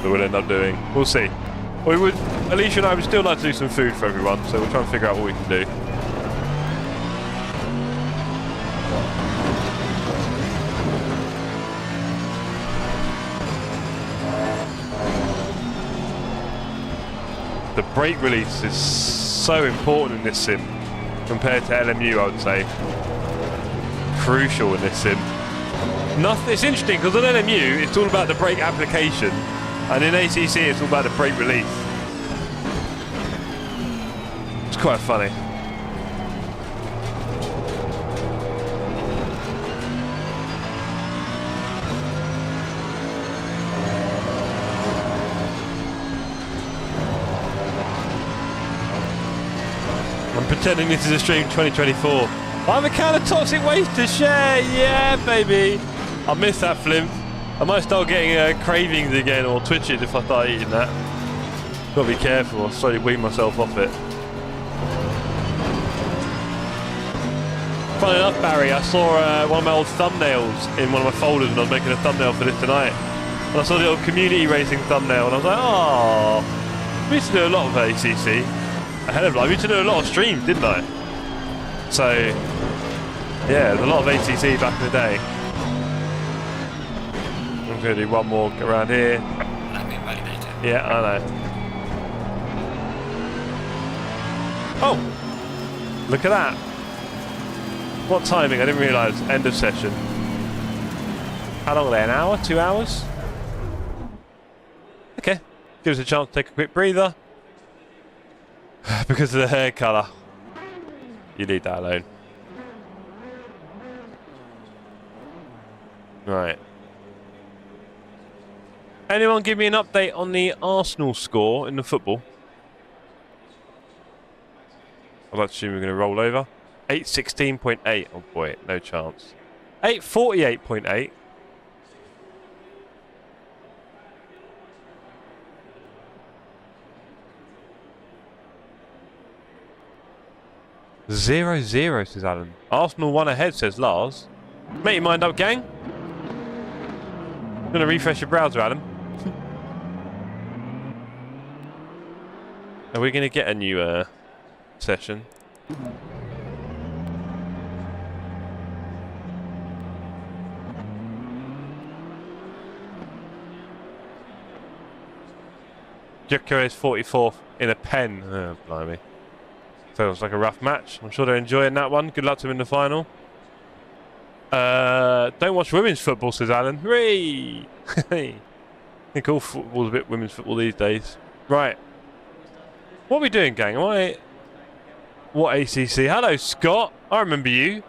that we'll end up doing. We'll see. We would, Alicia and I would still like to do some food for everyone, so we'll try and figure out what we can do. The brake release is so important in this sim. Compared to LMU, I would say. Crucial in this sim. Nothing. It's interesting because on LMU it's all about the brake application, and in ACC it's all about the brake release. It's quite funny. I'm pretending this is a stream 2024. I'm a can of toxic waste to share. Yeah, baby. I miss that flimp. I might start getting cravings again or twitches if I start eating that. Gotta be careful. I'll slowly wean myself off it. Funny enough, Barry, I saw one of my old thumbnails in one of my folders when I was making a thumbnail for this tonight. And I saw the old community racing thumbnail and I was like, oh, we used to do a lot of ACC. A hell of a lot. We used to do a lot of streams, didn't I? So, yeah, there's a lot of ACC back in the day. I'm going to do one more around here. Yeah, I know. Oh! Look at that. What timing? I didn't realise. End of session. How long are they? An hour? 2 hours? Okay. Gives us a chance to take a quick breather. Because of the hair colour. You leave that alone. Right. Anyone give me an update on the Arsenal score in the football? I'd like to assume we're going to roll over. 816.8. Oh boy, no chance. 848.8. Zero, says Alan. Arsenal 1 ahead, says Lars. Make your mind up, gang. I'm going to refresh your browser, Adam. Are we going to get a new session? Jukka is 44th in a pen. Oh, blimey. Sounds like a rough match. I'm sure they're enjoying that one. Good luck to them in the final. Don't watch women's football, says Alan. Hooray! I think all football's a bit women's football these days. Right. What are we doing, gang? What ACC? Hello, Scott. I remember you.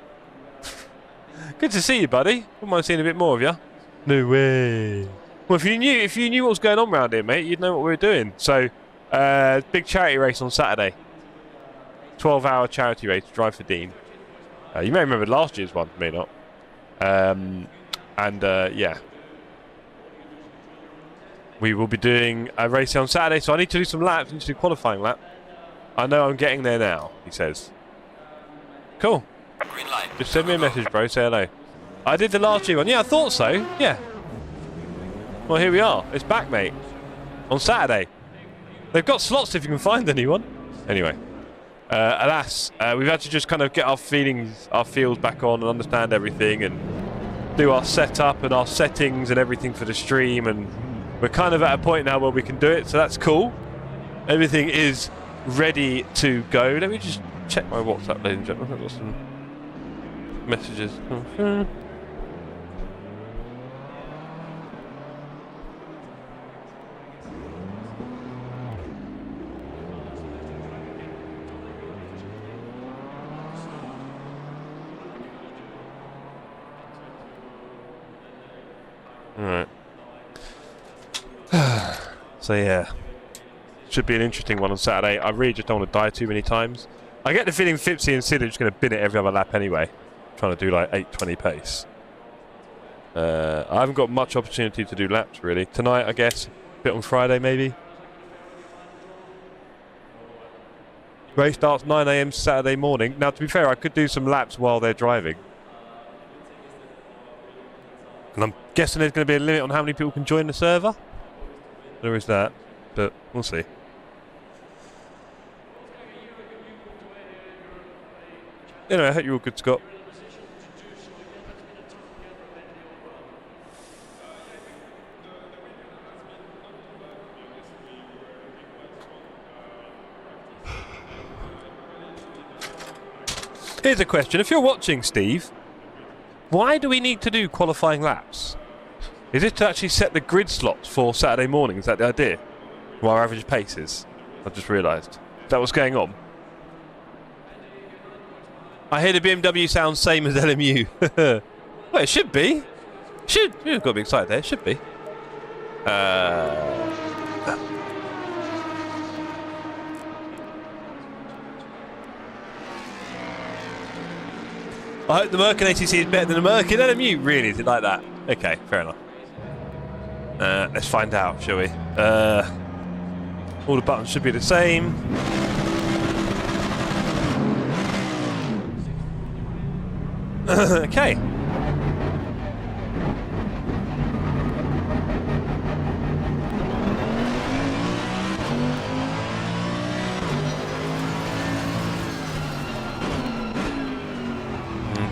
Good to see you, buddy. Wouldn't mind seeing a bit more of you. No way. Well, if you knew what was going on around here, mate, you'd know what we were doing. So, big charity race on Saturday. 12-hour charity race, Drive for Dean. You may remember last year's one, may not. Yeah. We will be doing a race on Saturday, so I need to do some laps. I need to do a qualifying lap. I know I'm getting there now, he says. Cool. Green light. Just send me a message, bro. Say hello. I did the last year one. Yeah, I thought so. Yeah. Well, here we are. It's back, mate. On Saturday. They've got slots if you can find anyone. Anyway. Alas, we've had to just kind of get our feels back on and understand everything and do our setup and our settings and everything for the stream, and we're kind of at a point now where we can do it, so that's cool. Everything is ready to go. Let me just check my WhatsApp, ladies and gentlemen. I've got some messages. Alright. So yeah. Should be an interesting one on Saturday. I really just don't want to die too many times. I get the feeling Fipsy and Sid are just going to bin it every other lap anyway. Trying to do like 8:20 pace. I haven't got much opportunity to do laps really. Tonight, I guess. A bit on Friday maybe. Race starts 9 AM Saturday morning. Now to be fair, I could do some laps while they're driving. And I'm guessing there's going to be a limit on how many people can join the server. There is that, but we'll see. Anyway, I hope you're all good, Scott. Here's a question. If you're watching, Steve, Why do we need to do qualifying laps? Is it to actually set the grid slots for Saturday morning? Is that the idea? What our average pace is? I've just realised. That was going on. I hear the BMW sounds same as LMU. Well, it should be. Should. You've got to be excited there. It should be. I hope the Merkin ATC is better than the Merkin LMU. Really? Is it like that? Okay, fair enough. Let's find out, shall we? All the buttons should be the same. Okay.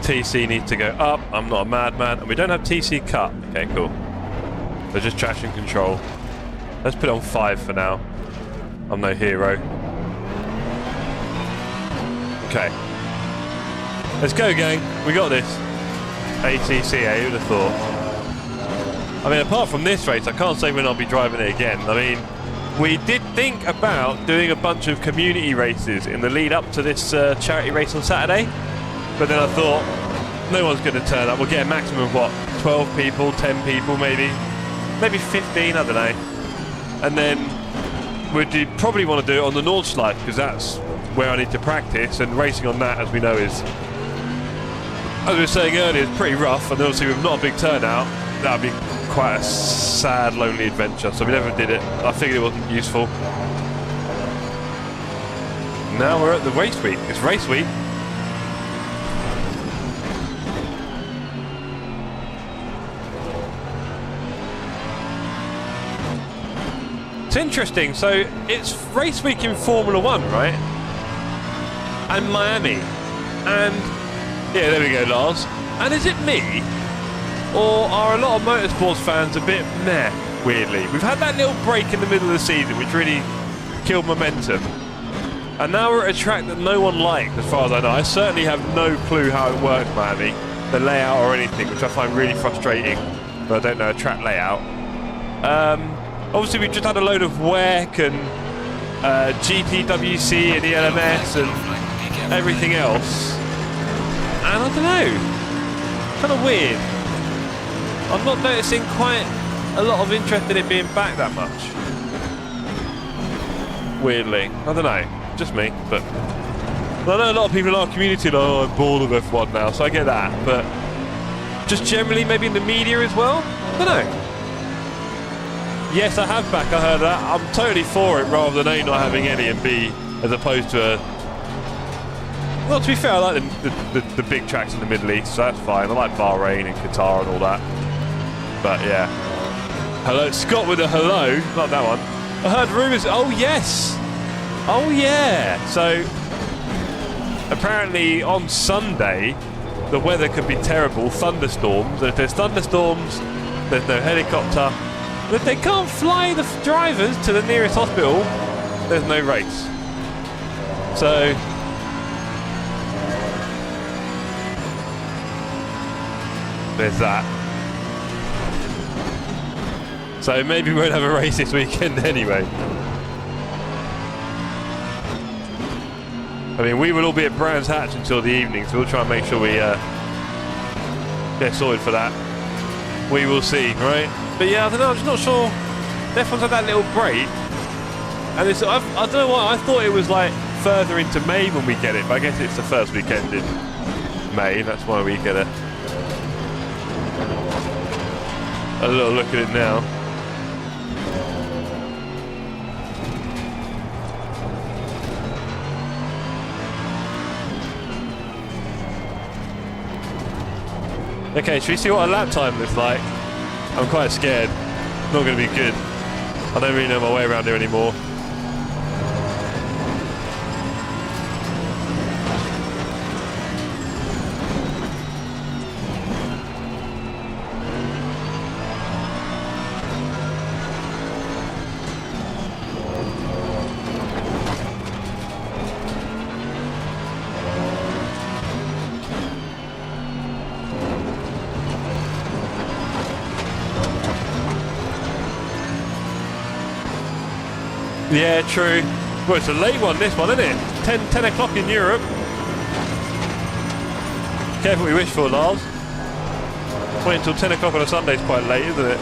TC needs to go up. I'm not a madman. And we don't have TC cut. Okay, cool. So just traction control. Let's put it on 5 for now. I'm no hero. Okay. Let's go, gang. We got this. ATC, who'd have thought? I mean, apart from this race, I can't say when I'll be driving it again. I mean, we did think about doing a bunch of community races in the lead up to this charity race on Saturday. But then I thought, no one's going to turn up. We'll get a maximum of, what, 12 people, 10 people maybe? Maybe 15, I don't know. And then we'd probably want to do it on the Nords slide, because that's where I need to practice, and racing on that, as we know, is, as we were saying earlier, it's pretty rough, and obviously with not a big turnout, that would be quite a sad, lonely adventure, so we never did it. I figured it wasn't useful. Now we're at the race week. It's race week. It's interesting, so it's race week in Formula 1, right? And Miami. And, yeah, there we go, Lars. And is it me? Or are a lot of motorsports fans a bit meh, weirdly? We've had that little break in the middle of the season, which really killed momentum. And now we're at a track that no one liked, as far as I know. I certainly have no clue how it works, Miami. The layout or anything, which I find really frustrating. But I don't know a track layout. Obviously, we've just had a load of WEC and GPWC and ELMS and everything else. And I don't know. Kind of weird. I'm not noticing quite a lot of interest in it being back that much. Weirdly. I don't know. Just me. But I know a lot of people in our community are, oh, I'm bored of F1 now, so I get that. But just generally, maybe in the media as well? I don't know. Yes, I have back, I heard that. I'm totally for it, rather than A, not having any, and B, as opposed to a... Well, to be fair, I like the big tracks in the Middle East, so that's fine. I like Bahrain and Qatar and all that. But, yeah. Hello, Scott with a hello. Not that one. I heard rumours... Oh, yes! Oh, yeah! So, apparently on Sunday, the weather could be terrible. Thunderstorms. And if there's thunderstorms, there's no helicopter. But if they can't fly the drivers to the nearest hospital, there's no race. So, there's that. So maybe we won't have a race this weekend anyway. I mean, we will all be at Brands Hatch until the evening, so we'll try and make sure we get sorted for that. We will see, right? But yeah, I don't know, I'm just not sure. F1's had that little break. And it's, I don't know why, I thought it was like further into May when we get it, but I guess it's the first weekend in May, that's why we get a little look at it now. Okay, should we see what a lap time looks like? I'm quite scared. Not going to be good. I don't really know my way around here anymore. Yeah, true. Well, it's a late one, this one, isn't it? 10 o'clock in Europe. Careful what you wish for, Lars. Wait until 10 o'clock on a Sunday is quite late, isn't it?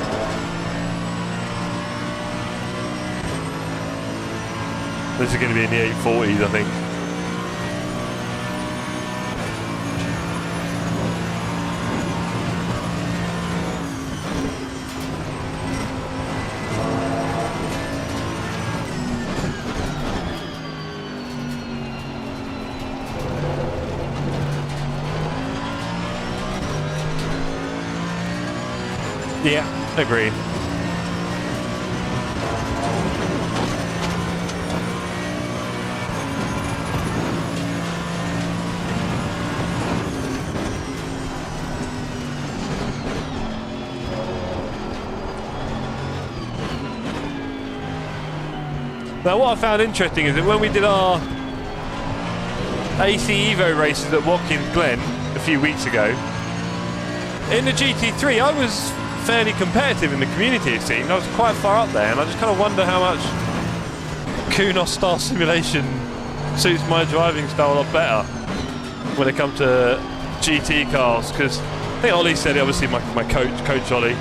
This is going to be in the 840s, I think. Yeah, agreed. Now what I found interesting is that when we did our AC Evo races at Watkins Glen a few weeks ago, in the GT3 I was fairly competitive in the community, it seemed. I was quite far up there, and I just kind of wonder how much Kunos Star Simulation suits my driving style a lot better when it comes to GT cars, because I think Ollie said it, obviously my coach Ollie,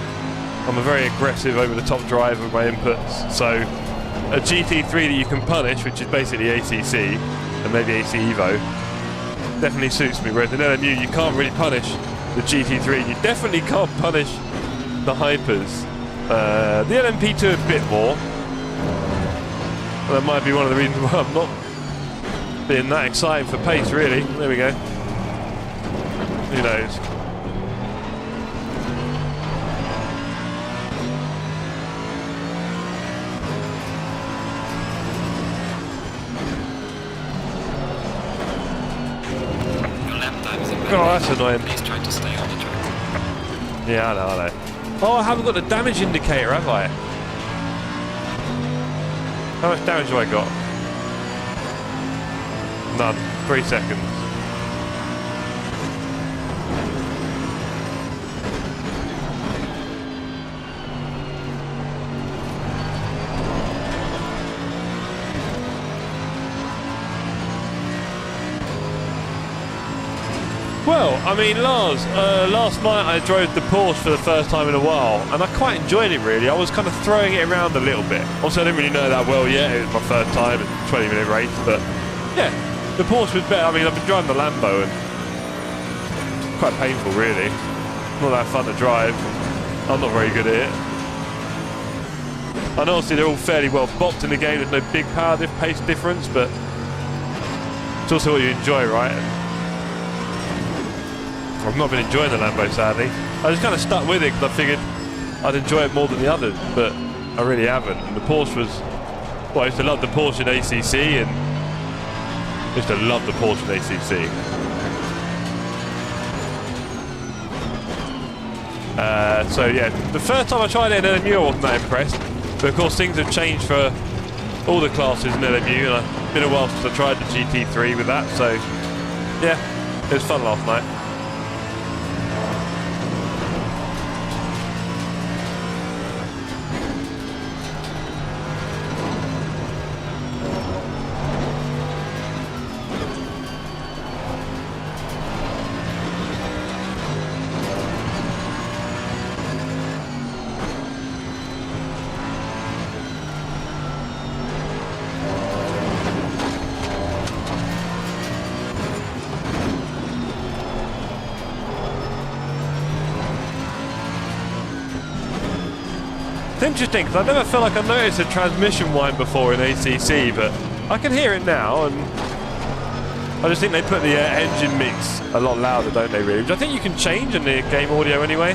I'm a very aggressive over-the-top driver with my inputs, so a GT3 that you can punish, which is basically ACC and maybe AC Evo, definitely suits me, whereas in LMU you can't really punish the GT3, you definitely can't punish the Hypers. The LMP2 a bit more. That might be one of the reasons why I'm not being that excited for pace, really. There we go. Who knows? Your lap times are Oh, that's annoying. Please try to stay on the track. Yeah, I know. Oh, I haven't got the damage indicator, have I? How much damage have I got? None. 3 seconds. Well, I mean, Lars, last night I drove the Porsche for the first time in a while, and I quite enjoyed it, really. I was kind of throwing it around a little bit. Also, I didn't really know that well yet. It was my first time, 20-minute race, but yeah, the Porsche was better. I mean, I've been driving the Lambo, and it's quite painful, really. Not that fun to drive. I'm not very good at it. And obviously, they're all fairly well bopped in the game. There's no big power pace difference, but it's also what you enjoy, right? I've not been enjoying the Lambo, sadly. I just kind of stuck with it because I figured I'd enjoy it more than the others, but I really haven't. And the Porsche was... Well, I used to love the Porsche in ACC, and I used to love the Porsche in ACC. So yeah, the first time I tried it in LMU I wasn't that impressed, but of course things have changed for all the classes in LMU, and it's been a while since I tried the GT3 with that, so yeah, it was fun last night. It's interesting because I never felt like I noticed a transmission whine before in ACC, but I can hear it now, and I just think they put the engine mix a lot louder, don't they, really? Which I think you can change in the game audio anyway.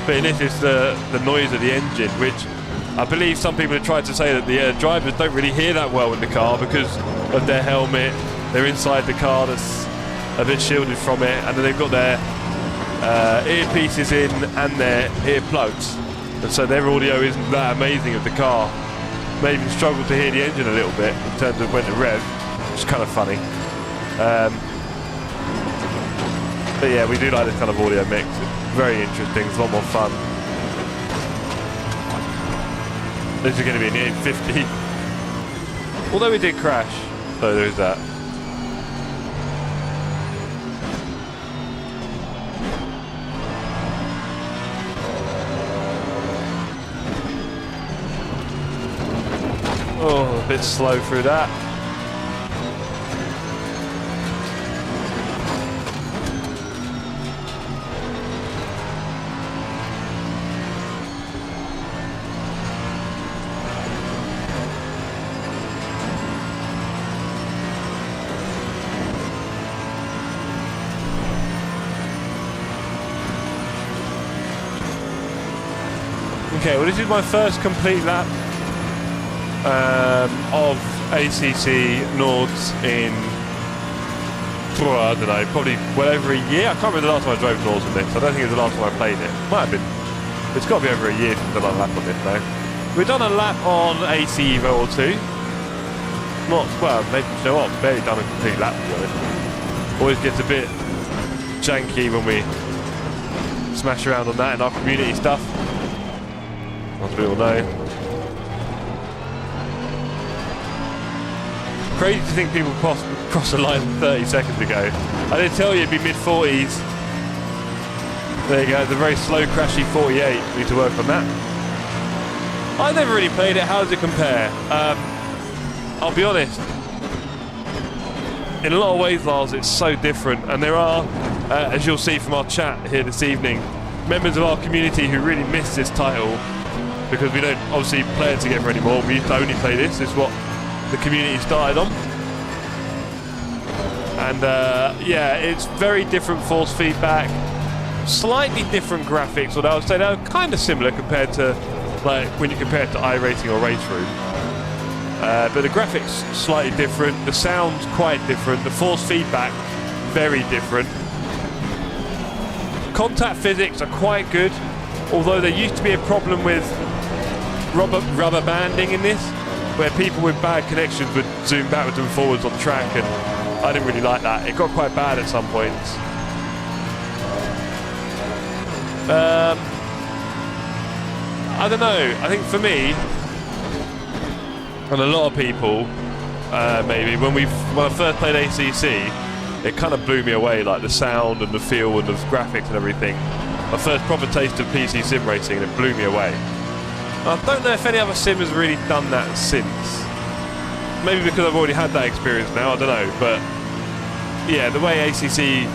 But in this, it's the noise of the engine, which I believe some people have tried to say that the drivers don't really hear that well in the car because of their helmet. They're inside the car that's a bit shielded from it, and then they've got their earpieces in and their earplugs. And so their audio isn't that amazing of the car. They even struggle to hear the engine a little bit in terms of when to rev, which is kind of funny. But yeah, we do like this kind of audio mix. It's very interesting, it's a lot more fun. This is going to be in the 850. Although we did crash, so there is that. Oh, a bit slow through that. Okay, well this is my first complete lap of ACC Nords in, I don't know, probably well over a year. I can't remember the last time I drove Nords on this. I don't think it was the last time I played it. Might have been. It's got to be over a year since I've done a lap on this though. We've done a lap on AC Evo or two. Not, well, maybe, you know what, barely done a complete lap to be honest. Always gets a bit janky when we smash around on that in our community stuff. As we all know. Crazy to think people crossed the line 30 seconds ago. I did tell you it'd be mid-40s. There you go, the very slow, crashy 48. We need to work on that. I never really played it. How does it compare? I'll be honest. In a lot of ways, Lars, it's so different. And there are, as you'll see from our chat here this evening, members of our community who really miss this title. Because we don't obviously play it together anymore. We used to only play this. It's what the community started on. And yeah, it's very different force feedback, slightly different graphics, although I would say they're kind of similar compared to like when you compare it to iRacing or Race Room. But the graphics slightly different, the sound's quite different, the force feedback very different. Contact physics are quite good, although there used to be a problem with rubber banding in this, where people with bad connections would zoom backwards and forwards on the track, and I didn't really like that. It got quite bad at some points. I don't know. I think for me, and a lot of people, maybe when I first played ACC, it kind of blew me away, like the sound and the feel and the graphics and everything. My first proper taste of PC sim racing, and it blew me away. I don't know if any other sim has really done that since. Maybe because I've already had that experience now, I don't know. But yeah, the way ACC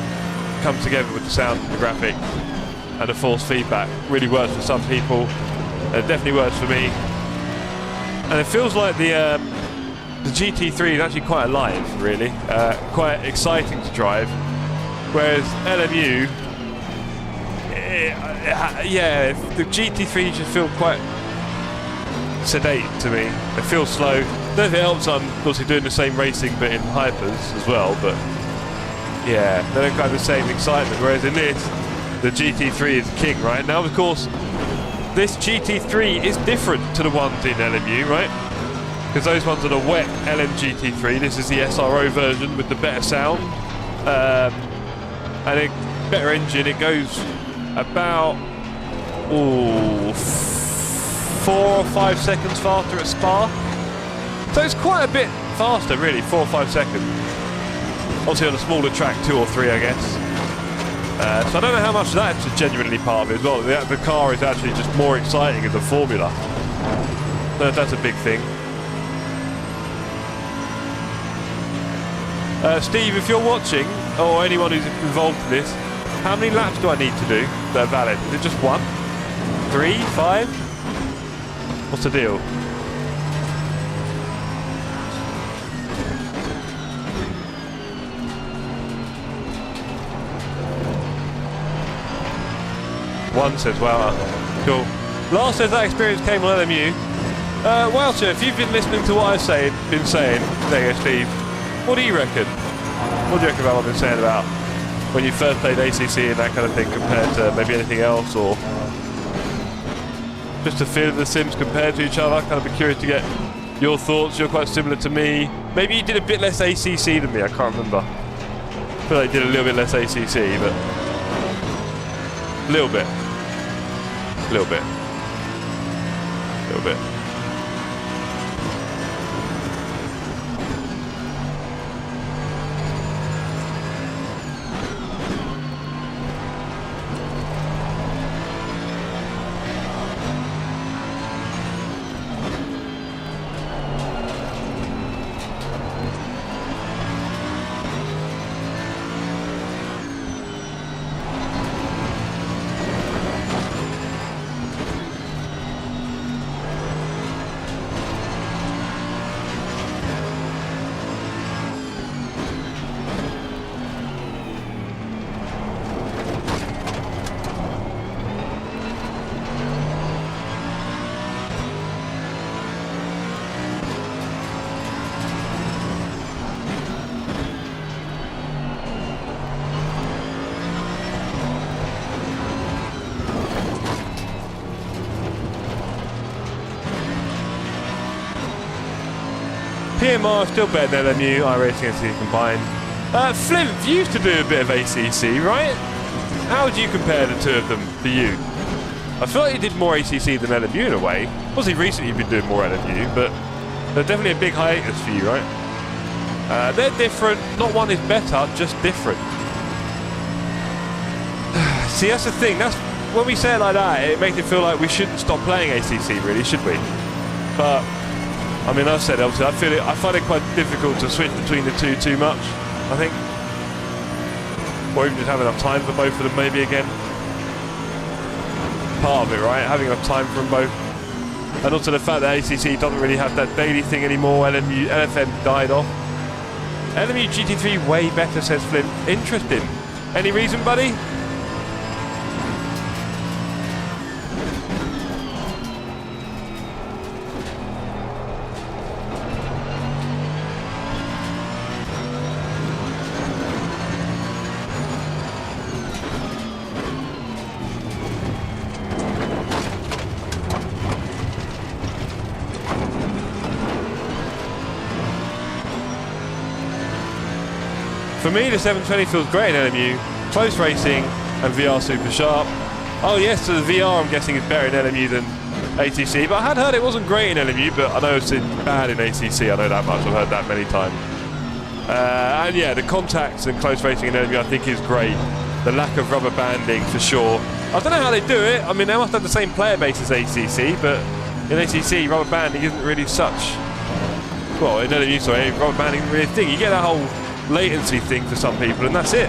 comes together with the sound and the graphic and the force feedback really works for some people. It definitely works for me. And it feels like the GT3 is actually quite alive, really. Quite exciting to drive. Whereas LMU, yeah, the GT3 just feel quite sedate to me. It feels slow. I don't know if it helps I'm obviously doing the same racing but in hypers as well, but yeah, they don't have the same excitement, whereas in this, the GT3 is king, right? Now, of course, this GT3 is different to the ones in LMU, right? Because those ones are the wet LM GT3. This is the SRO version with the better sound and a better engine. It goes about 4 or 5 seconds faster at Spa. So it's quite a bit faster, really, 4 or 5 seconds. Obviously on a smaller track, 2 or 3, I guess. So I don't know how much that's genuinely part of it as well. The car is actually just more exciting as a formula. That's a big thing. Steve, if you're watching, or anyone who's involved in this, how many laps do I need to do that are valid? Is it just 1? 3? 5? What's the deal? One says, wow, cool. Last says that experience came on LMU. Well, sir, if you've been listening to what I've been saying, there you go, Steve. What do you reckon? What do you reckon about what I've been saying about when you first played ACC and that kind of thing compared to maybe anything else, or just a feel of the sims compared to each other? Kind of be curious to get your thoughts. You're quite similar to me. Maybe you did a bit less ACC than me, I can't remember. I feel like you did a little bit less ACC, but a little bit. A little bit. A little bit. PMR still better than LMU, iRacing and ACC combined. Flint, you used to do a bit of ACC, right? How would you compare the two of them for you? I feel like you did more ACC than LMU in a way. Obviously recently you've been doing more LMU, but they're definitely a big hiatus for you, right? They're different. Not one is better, just different. See, that's the thing. That's when we say it like that, it makes it feel like we shouldn't stop playing ACC, really, should we? But I mean, I've said obviously, I find it quite difficult to switch between the two too much, I think. Or even just have enough time for both of them, maybe again. Part of it, right? Having enough time for them both. And also the fact that ACC doesn't really have that daily thing anymore. LFM died off. LMU GT3 way better, says Flint. Interesting. Any reason, buddy? For me, the 720 feels great in LMU. Close racing and VR super sharp. Oh yes, so the VR I'm guessing is better in LMU than ACC, but I had heard it wasn't great in LMU, but I know it's bad in ACC, I know that much, I've heard that many times. And yeah, the contacts and close racing in LMU I think is great. The lack of rubber banding for sure. I don't know how they do it, I mean they must have the same player base as ACC, but in ACC rubber banding isn't really such, well in LMU sorry, rubber banding isn't really a thing. You get that whole latency thing for some people and that's it.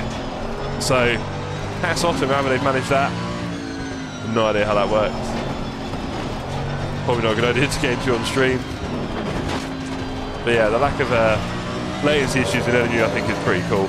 So hats off to them however they've managed that. No idea how that works. Probably not a good idea to get into on stream. But yeah, the lack of latency issues in LMU I think is pretty cool.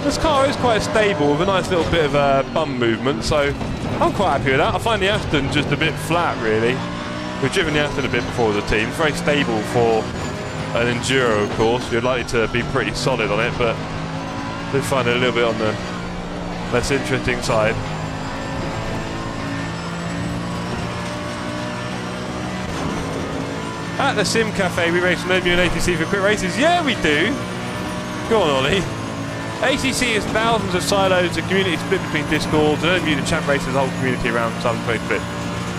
This car is quite stable with a nice little bit of bum movement, so I'm quite happy with that. I find the Aston just a bit flat, really. We've driven the Aston a bit before as a team. It's very stable for an Enduro, of course. You're likely to be pretty solid on it, but I do find it a little bit on the less interesting side. At the Sim Cafe, we race from LMU and ATC for quick races. Yeah, we do. Go on, Ollie. ACC is thousands of silos, a community split between Discords, and LMU, the champ races, the whole community around 720 split.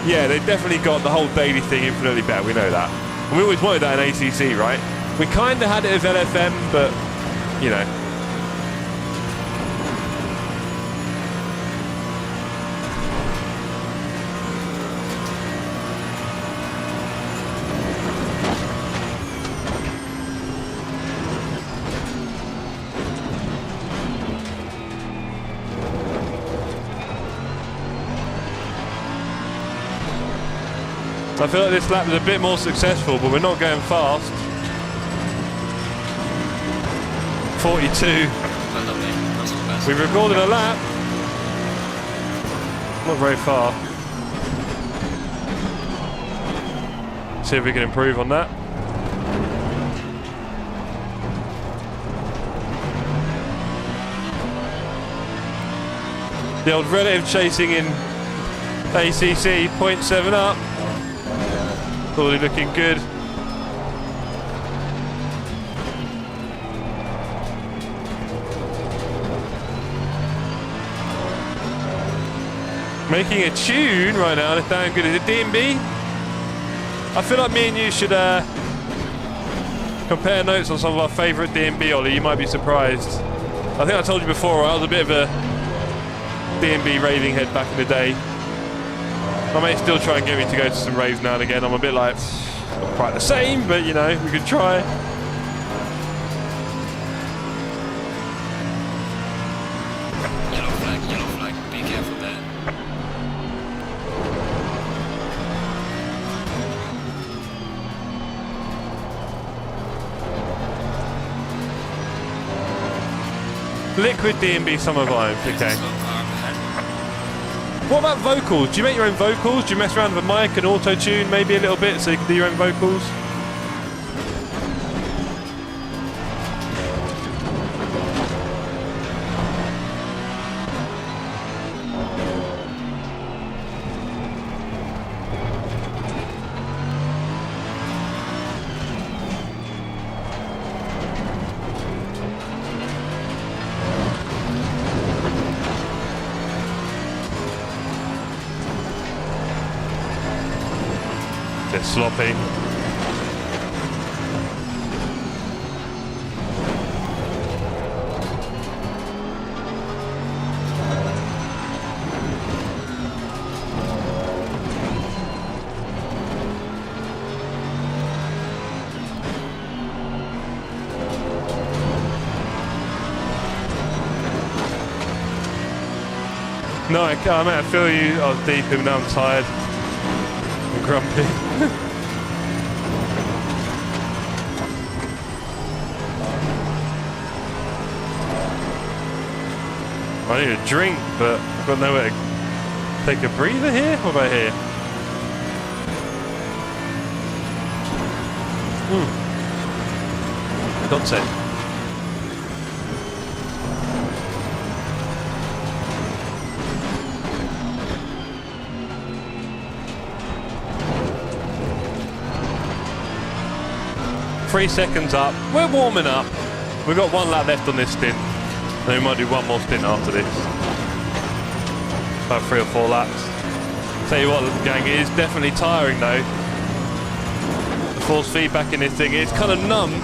Yeah, they've definitely got the whole daily thing infinitely better, we know that. And we always wanted that in ACC, right? We kind of had it with LFM, but, you know. I feel like this lap was a bit more successful, but we're not going fast. 42. We recorded a lap. Not very far. See if we can improve on that. The old relative chasing in ACC, 0.7 up. Already looking good. Making a tune right now, it's damn good. Is it DMB? I feel like me and you should compare notes on some of our favourite DMB, Ollie. You might be surprised. I think I told you before, I was a bit of a DMB raving head back in the day. My mates still try and get me to go to some raves now and again. I'm a bit like, not quite the same, but you know, we could try. Yellow flag, be careful there. Liquid D&B summer vibes, okay. What about vocals? Do you make your own vocals? Do you mess around with a mic and auto-tune maybe a little bit so you can do your own vocals? They're sloppy. No, I can't. I feel you. I was deep in, now I'm tired and grumpy. I need a drink, but I've got nowhere to take a breather here. What about here? Concept. Three seconds up. We're warming up. We've got one lap left on this stint. Then we might do one more stint after this. About 3 or 4 laps. Tell you what, gang, it is definitely tiring though. The force feedback in this thing, it's kind of numb,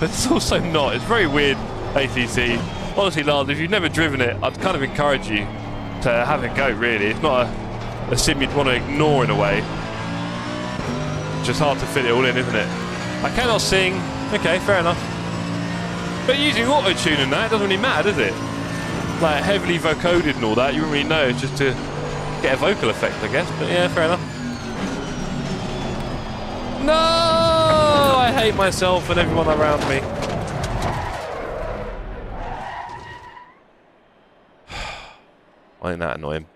but it's also not. It's very weird, ATC. Honestly, Lars, if you've never driven it, I'd kind of encourage you to have a go, really. It's not a sim you'd want to ignore in a way. It's just hard to fit it all in, isn't it? I cannot sing. Okay, fair enough. But using auto-tune and that, it doesn't really matter, does it? Like, heavily vocoded and all that, you wouldn't really know. It's just to get a vocal effect, I guess. But yeah, fair enough. No! I hate myself and everyone around me. Why didn't that annoy him?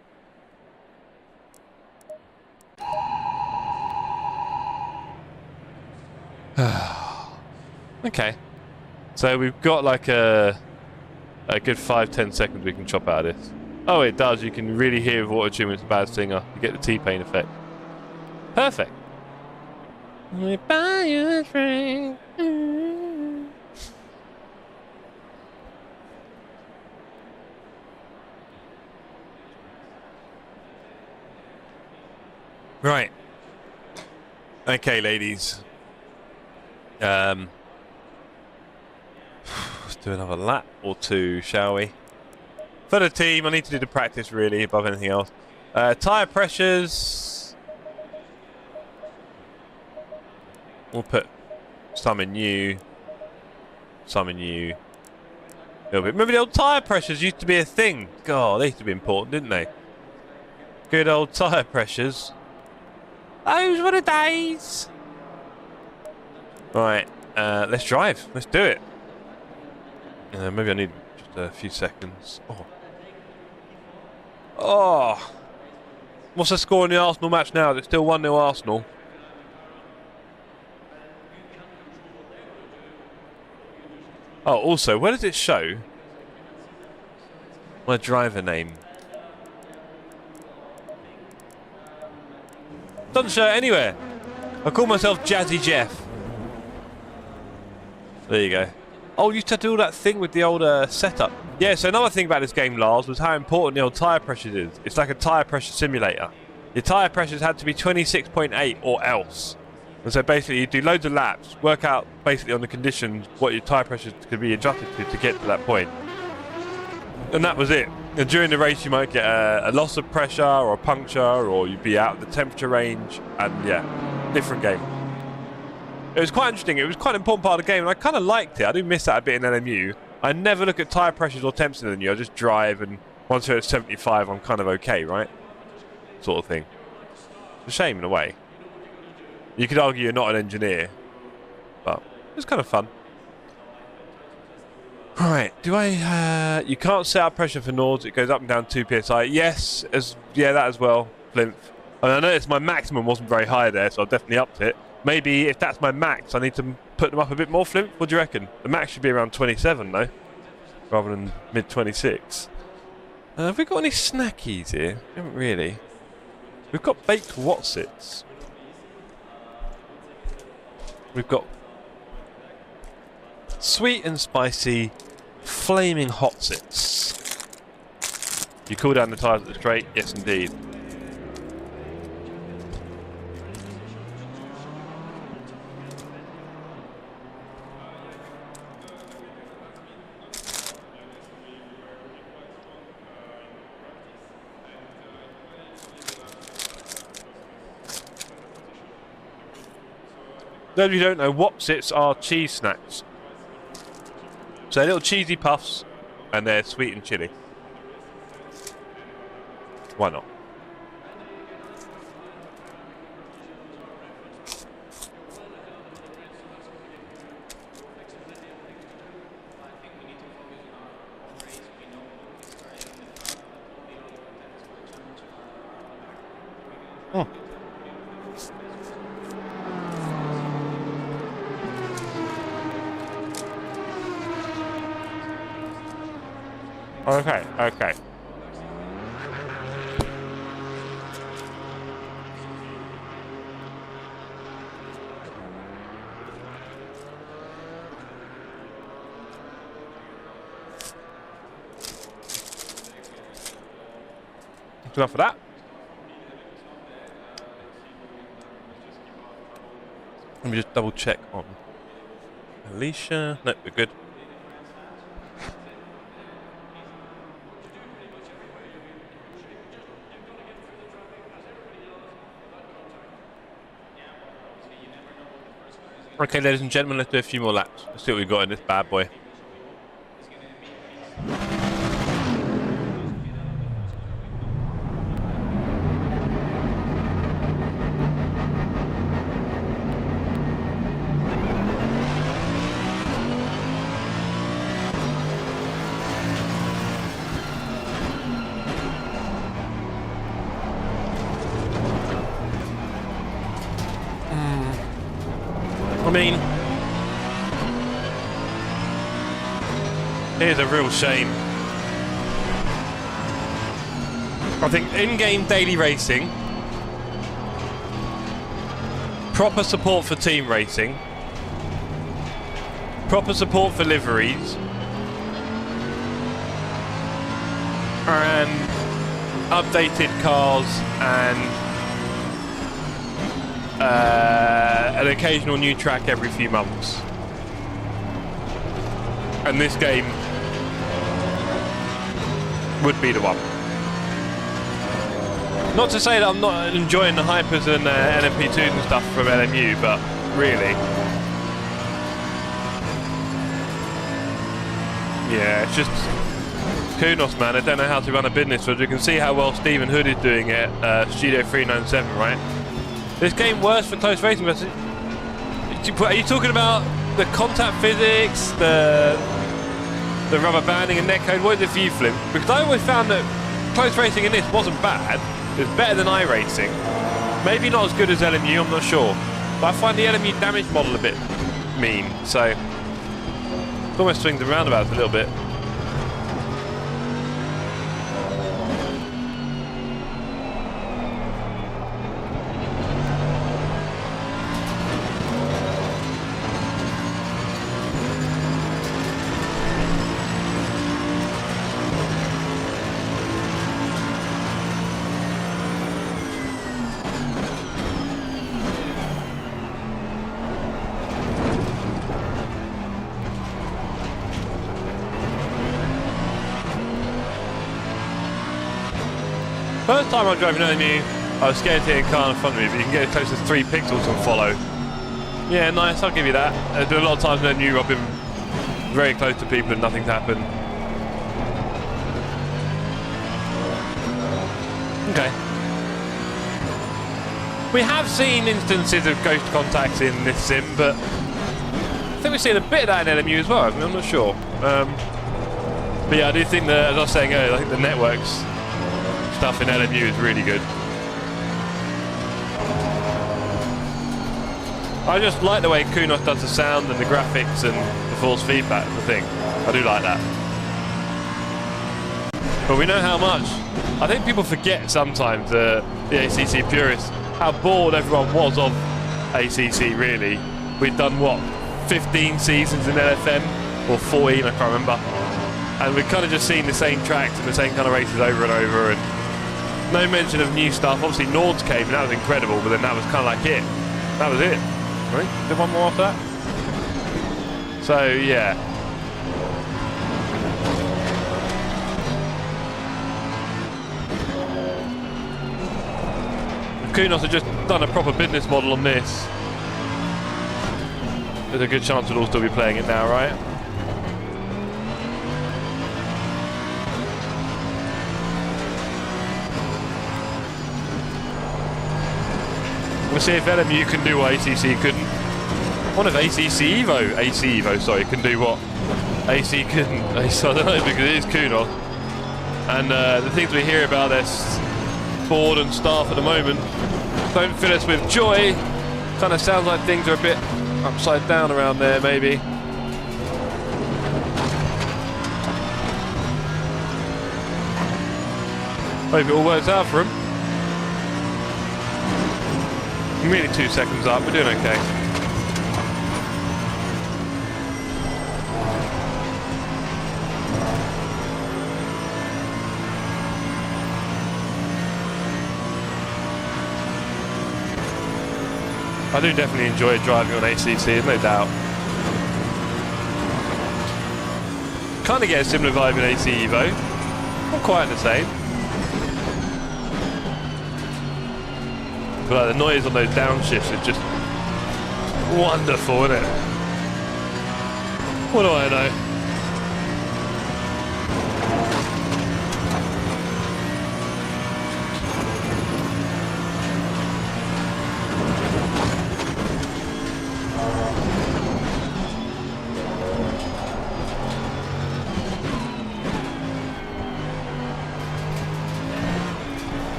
Okay. So we've got like a good 5-10 seconds we can chop out of this. Oh, it does. You can really hear with auto-tune when it's a bad singer. You get the T-Pain effect. Perfect. We buy you a drink. Right. Okay, ladies. Let's do another lap or two, shall we? For the team, I need to do the practice really above anything else. Tyre pressures. We'll put some in new, some in new. A little bit. Remember the old tyre pressures used to be a thing? God, they used to be important, didn't they? Good old tyre pressures. Those were the days. Right, let's drive. Let's do it. Maybe I need just a few seconds. Oh. What's the score in the Arsenal match now? Is it still 1-0 Arsenal? Oh, also, where does it show my driver name? Doesn't show it anywhere. I call myself Jazzy Jeff. There you go. Oh, you used to do all that thing with the old setup. Yeah, so another thing about this game, Lars, was how important the old tyre pressures is. It's like a tyre pressure simulator. Your tyre pressures had to be 26.8 or else. And so basically you do loads of laps, work out basically on the conditions what your tyre pressures could be adjusted to get to that point. And that was it. And during the race, you might get a loss of pressure or a puncture, or you'd be out of the temperature range, and yeah, different game. It was quite interesting. It was quite an important part of the game, and I kind of liked it. I do miss that a bit in LMU. I never look at tyre pressures or temps in LMU. I just drive, and once you're at 75, I'm kind of okay, right? Sort of thing. It's a shame in a way. You could argue you're not an engineer, but it was kind of fun. Right, do I... you can't set up pressure for Nords. It goes up and down 2 psi. Yes, yeah, that as well, Plinth. I mean, I noticed my maximum wasn't very high there, so I've definitely upped it. Maybe if that's my max, I need to put them up a bit more, Flint. What do you reckon? The max should be around 27, though, rather than mid-26. Have we got any snackies here? We haven't really. We've got baked Wotsits. We've got sweet and spicy flaming Hotsits. You cool down the tyres at the straight? Yes, indeed. Those of you who don't know, Wotsits are cheese snacks. So they're little cheesy puffs, and they're sweet and chilly. Why not? Oh. Okay, okay. That's enough of that. Let me just double check on Alicia. Nope, we're good. Okay, ladies and gentlemen, let's do a few more laps. Let's see what we've got in this bad boy. I mean, here's a real shame. I think in-game daily racing, proper support for team racing, proper support for liveries, and updated cars and an occasional new track every few months. And this game would be the one. Not to say that I'm not enjoying the hypers and NMP2s and stuff from LMU, but really. Yeah, it's just kudos, man. I don't know how to run a business, but you can see how well Stephen Hood is doing it at Studio 397, right? This game worse for close racing, but are you talking about the contact physics, the rubber banding and netcode? What is it for you, Flint? Because I always found that close racing in this wasn't bad. It was better than iRacing. Maybe not as good as LMU, I'm not sure. But I find the LMU damage model a bit mean, so it almost swings and roundabouts a little bit. first time I drove an LMU, I was scared to hit a car in front of me, but you can get as close as 3 pixels and follow. Yeah, nice, I'll give you that. There's been a lot of times in LMU I've been very close to people and nothing's happened. Okay. We have seen instances of ghost contacts in this sim, but I think we've seen a bit of that in LMU as well. I mean, I'm not sure. But yeah, I do think that, as I was saying earlier, I think the networks stuff in LMU is really good. I just like the way Kunos does the sound and the graphics and the force feedback of the thing. I do like that. But we know how much. I think people forget sometimes, the ACC purists, how bored everyone was of ACC, really. We'd done, what, 15 seasons in LFM? Or 14, I can't remember. And we've kind of just seen the same tracks and the same kind of races over and over, and no mention of new stuff. Obviously Nords came and that was incredible, but then that was kind of like it. That was it. Right? Did one more after that? So yeah. Kunos have just done a proper business model on this. There's a good chance we'll all still be playing it now, right? We'll see if LMU can do what ACC couldn't. One of AC Evo, sorry, can do what AC couldn't. I don't know, because it is Kunos. And the things we hear about their board and staff at the moment don't fill us with joy. Kind of sounds like things are a bit upside down around there, maybe. Hope it all works out for them. Really 2 seconds up, we're doing okay. I do definitely enjoy driving on ACC, there's no doubt. Kind of get a similar vibe in AC Evo. Not quite the same. But like, the noise on those downshifts is just wonderful, isn't it? What do I know?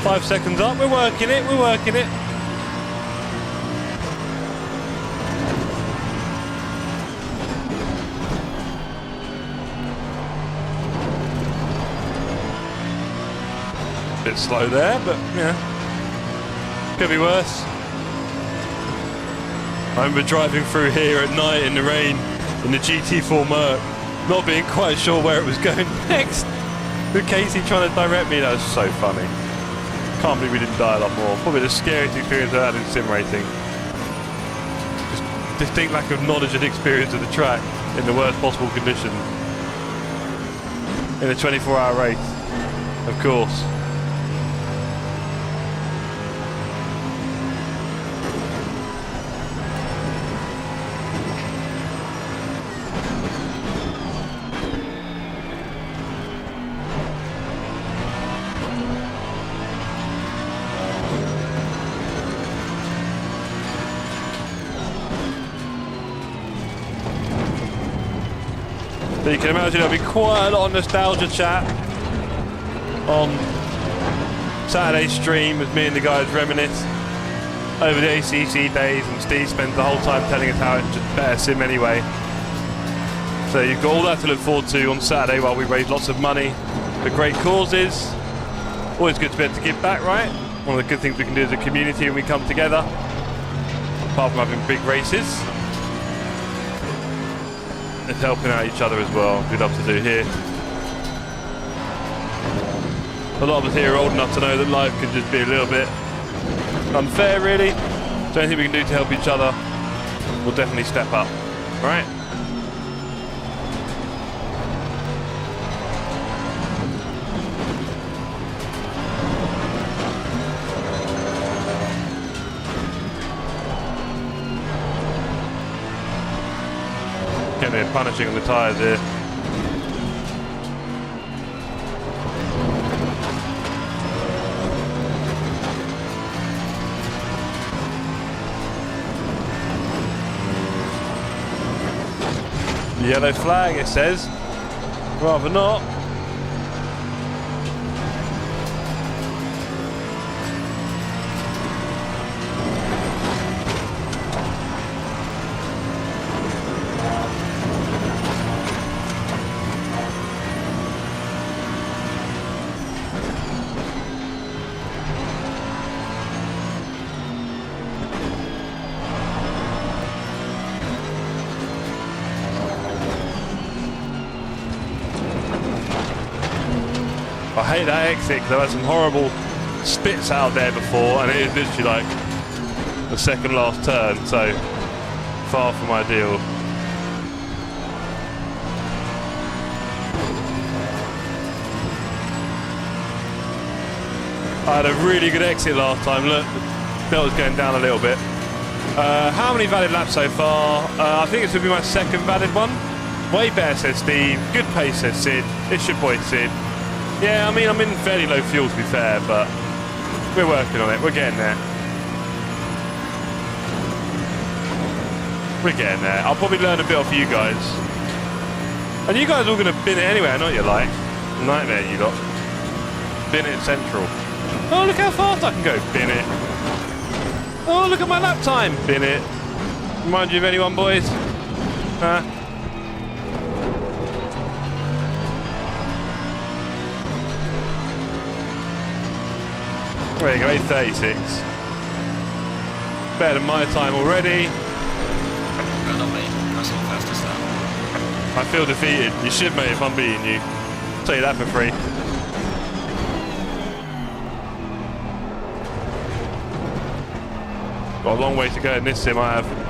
Five seconds up, we're working it, we're working it. Bit slow there, but yeah, could be worse. I remember driving through here at night in the rain in the GT4 Merc, not being quite sure where it was going next. With Casey trying to direct me, that was so funny. Can't believe we didn't die a lot more. Probably the scariest experience I had in sim racing. Just distinct lack of knowledge and experience of the track in the worst possible conditions. In a 24-hour race, of course. But you can imagine there'll be quite a lot of nostalgia chat on Saturday's stream as me and the guys reminisce over the ACC days, and Steve spends the whole time telling us how it's just better sim anyway. So you've got all that to look forward to on Saturday while we raise lots of money for great causes. Always good to be able to give back, right? One of the good things we can do as a community when we come together, apart from having big races, is helping out each other as well. We'd love to do here. A lot of us here are old enough to know that life can just be a little bit unfair, really. So anything we can do to help each other, we'll definitely step up, right? Getting punishing on the tyres here. Yellow flag, it says. Rather not. I hate that exit because I've had some horrible spits out there before, and it is literally like the second last turn, so far from ideal. I had a really good exit last time. Look, the belt was going down a little bit. How many valid laps so far? I think this will be my second valid one. Way better, says Steve. Good pace, says Sid. It's your boy Sid. Yeah, I mean, I'm in fairly low fuel to be fair, but we're working on it. We're getting there. We're getting there. I'll probably learn a bit off you guys. And you guys are all going to bin it anyway, I know what you're like. Nightmare, you lot. Bin it central. Oh, look how fast I can go. Bin it. Oh, look at my lap time. Bin it. Remind you of anyone, boys? Huh? There you go, 8:36. Better than my time already. Well done, mate. That's not fastest now. I feel defeated. You should, mate, if I'm beating you. I'll tell you that for free. Got a long way to go in this sim, I have.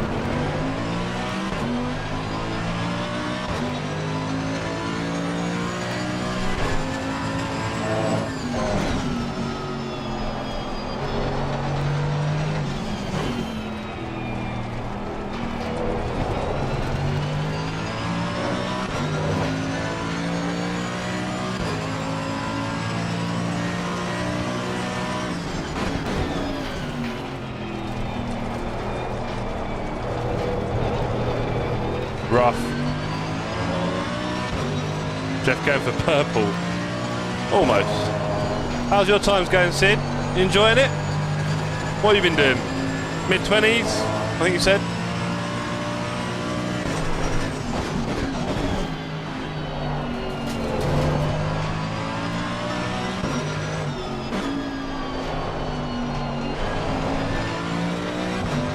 Rough. Jeff going for purple. Almost. How's your times going, Sid? You enjoying it? What have you been doing? Mid-20s, I think you said?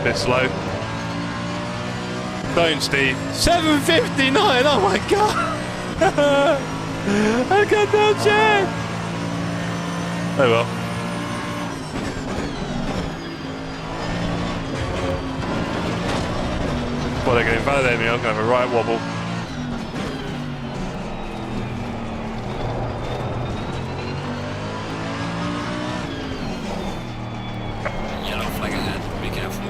Bit slow. Don't, Steve. 7:59. Oh my god! I got no chance. Oh well. Well, they're going to invalidate me. I'm going to have a right wobble. Yellow flag ahead. Be careful.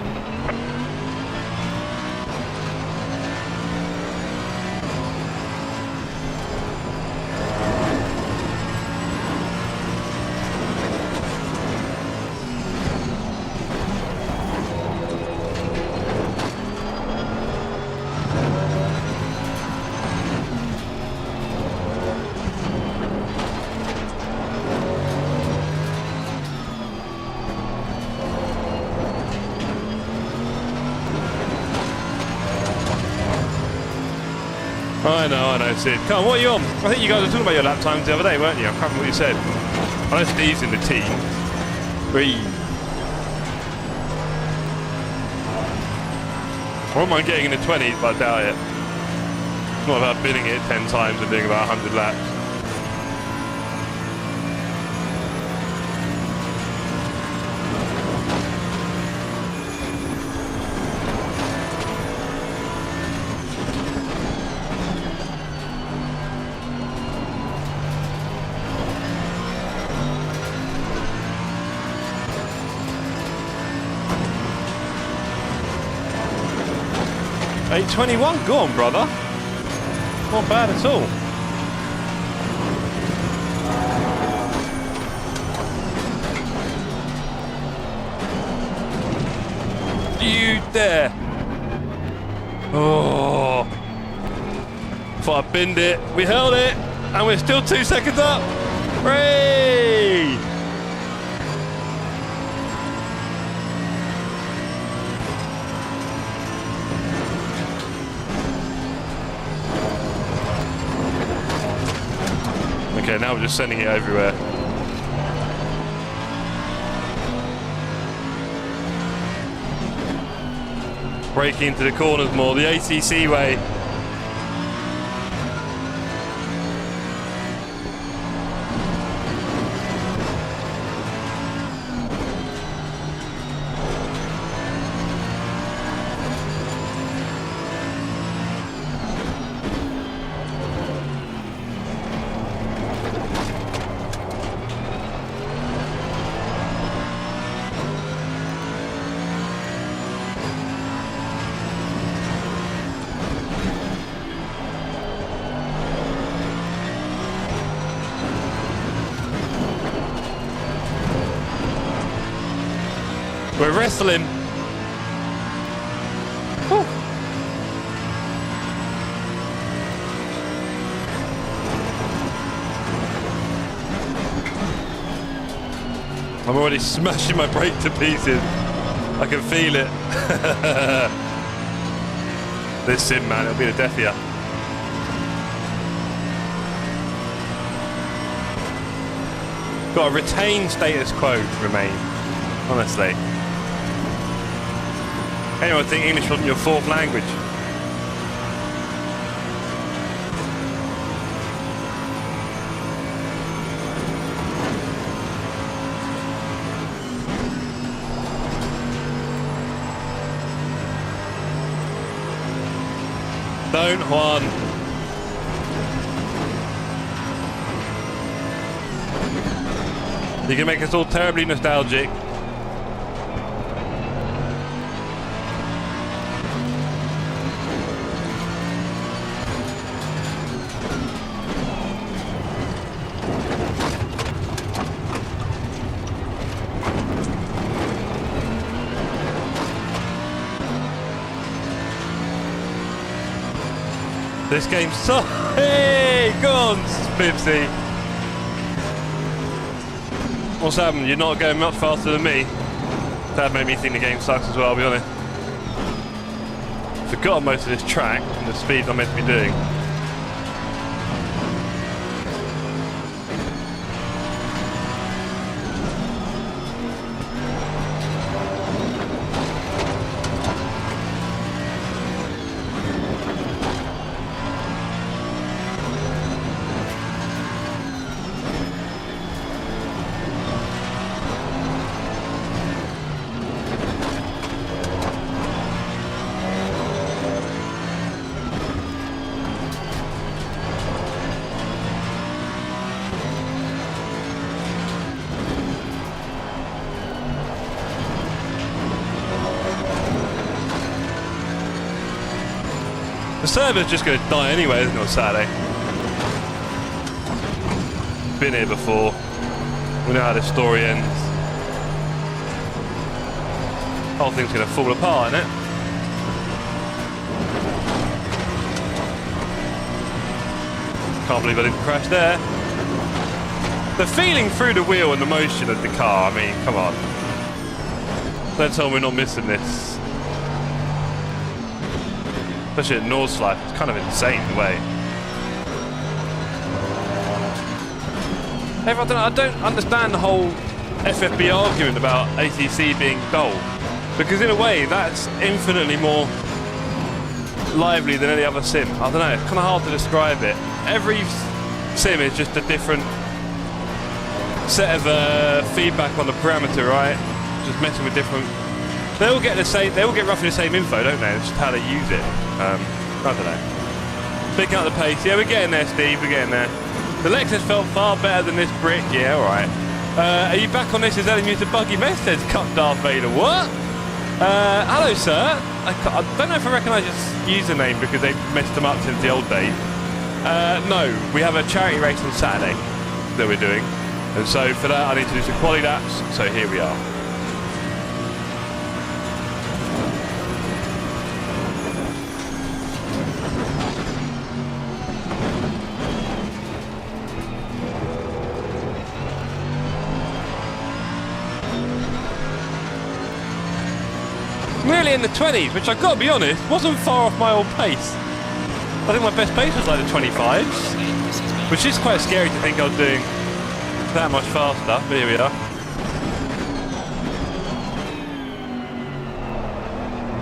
I know, Sid. Come on, what are you on? I think you guys were talking about your lap times the other day, weren't you? I can't remember what you said. I know Steve's in the team. Breathe. I wouldn't mind getting in the 20s, but I doubt it. It's not about bidding it 10 times and doing about 100 laps. $8.21, go on, brother. Not bad at all. You there. Oh. Thought I binned it. We held it. And we're still 2 seconds up. Hooray! Okay, now we're just sending it everywhere. Braking into the corners more, the ACC way. We're wrestling. Whew. I'm already smashing my brake to pieces. I can feel it. This sim, man, it'll be the death of you. Got to retain status quo to remain, honestly. Anyone think English wasn't your 4th language? Don't, Juan. You can make us all terribly nostalgic. This game's so... Hey! Go on, Spipsy! What's happened? You're not going much faster than me. That made me think the game sucks as well, I'll be honest. Forgot most of this track and the speeds I'm meant to be doing. The server's just going to die anyway, isn't it, on Saturday? Been here before. We know how this story ends. Whole thing's going to fall apart, isn't it? Can't believe I didn't crash there. The feeling through the wheel and the motion of the car, I mean, come on. Don't tell me we're not missing this. Especially at Nords life, it's kind of insane the way. I don't understand the whole FFB argument about ACC being dull, because in a way that's infinitely more lively than any other sim. I don't know, it's kind of hard to describe it. Every sim is just a different set of feedback on the parameter, right? Just messing with different. They all get the same. They all get roughly the same info, don't they? It's just how they use it. I don't know. Picking up the pace. Yeah, we're getting there, Steve. We're getting there. The Lexus felt far better than this brick. Yeah, all right. Are you back on this? Is that a buggy mess? Says Cut Darth Vader. What? Hello, sir. I don't know if I recognise your username because they messed them up since the old days. No, we have a charity race on Saturday that we're doing. And so for that I need to do some quality laps, so here we are. Nearly in the 20s, which I've got to be honest, wasn't far off my old pace. I think my best pace was like the 25s, which is quite scary to think I was doing that much faster, but here we are.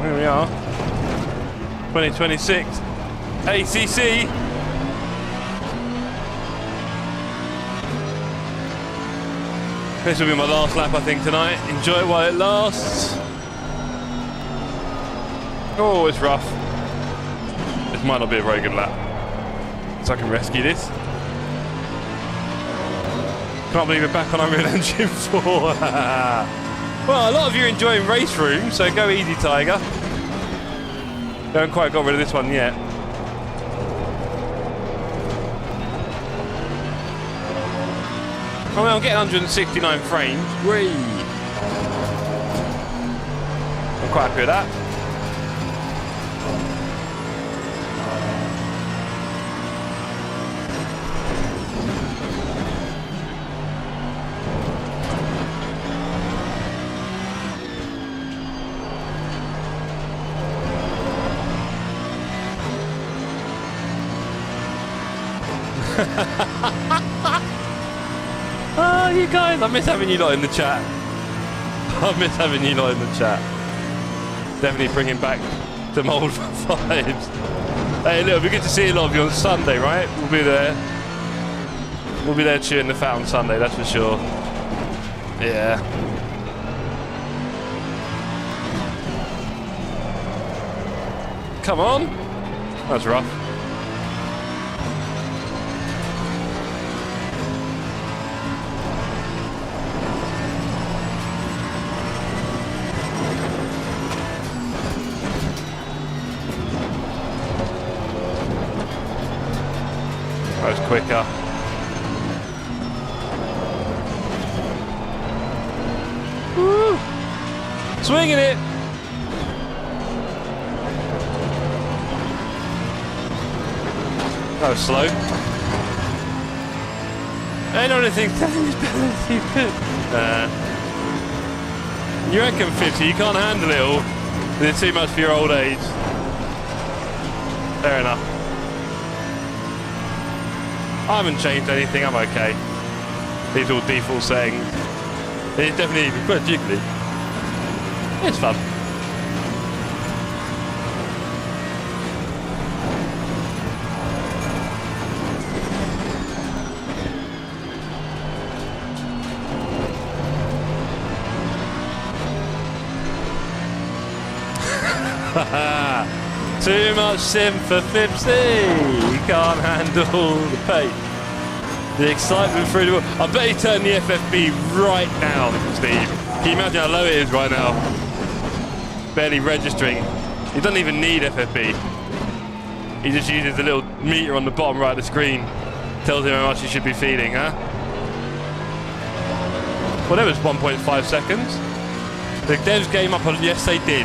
Here we are. 2026 ACC. This will be my last lap, I think, tonight. Enjoy it while it lasts. Oh, it's rough. This might not be a very good lap. So I can rescue this. Can't believe we're back on Unreal Engine 4. Well, a lot of you are enjoying Race Room, so go easy, Tiger. They haven't quite got rid of this one yet. I mean, I'm getting 169 frames. Whee! I'm quite happy with that. Oh, you guys, I miss having you lot in the chat. I miss having you lot in the chat. Definitely bringing back some old vibes. Hey, look, it'll be good to see a lot of you on Sunday, right? We'll be there. We'll be there chewing the fat on Sunday, that's for sure. Yeah. Come on. That's rough. That was quicker. Woo! Swinging it. That was slow. I don't think Stephanie's better than Steve Cook. You reckon 50? You can't handle it all. It's too much for your old age. Fair enough. I haven't changed anything, I'm okay. These are all default settings. It's definitely quite jiggly. It's fun. Too much sim for Fipsy. You can't handle the pace. The excitement through the wall. I bet he turned the FFB right now, Steve. Can you imagine how low it is right now? Barely registering. He doesn't even need FFB. He just uses the little meter on the bottom right of the screen. Tells him how much he should be feeding, huh? Well, that was 1.5 seconds. The devs game up on... Yes, they did.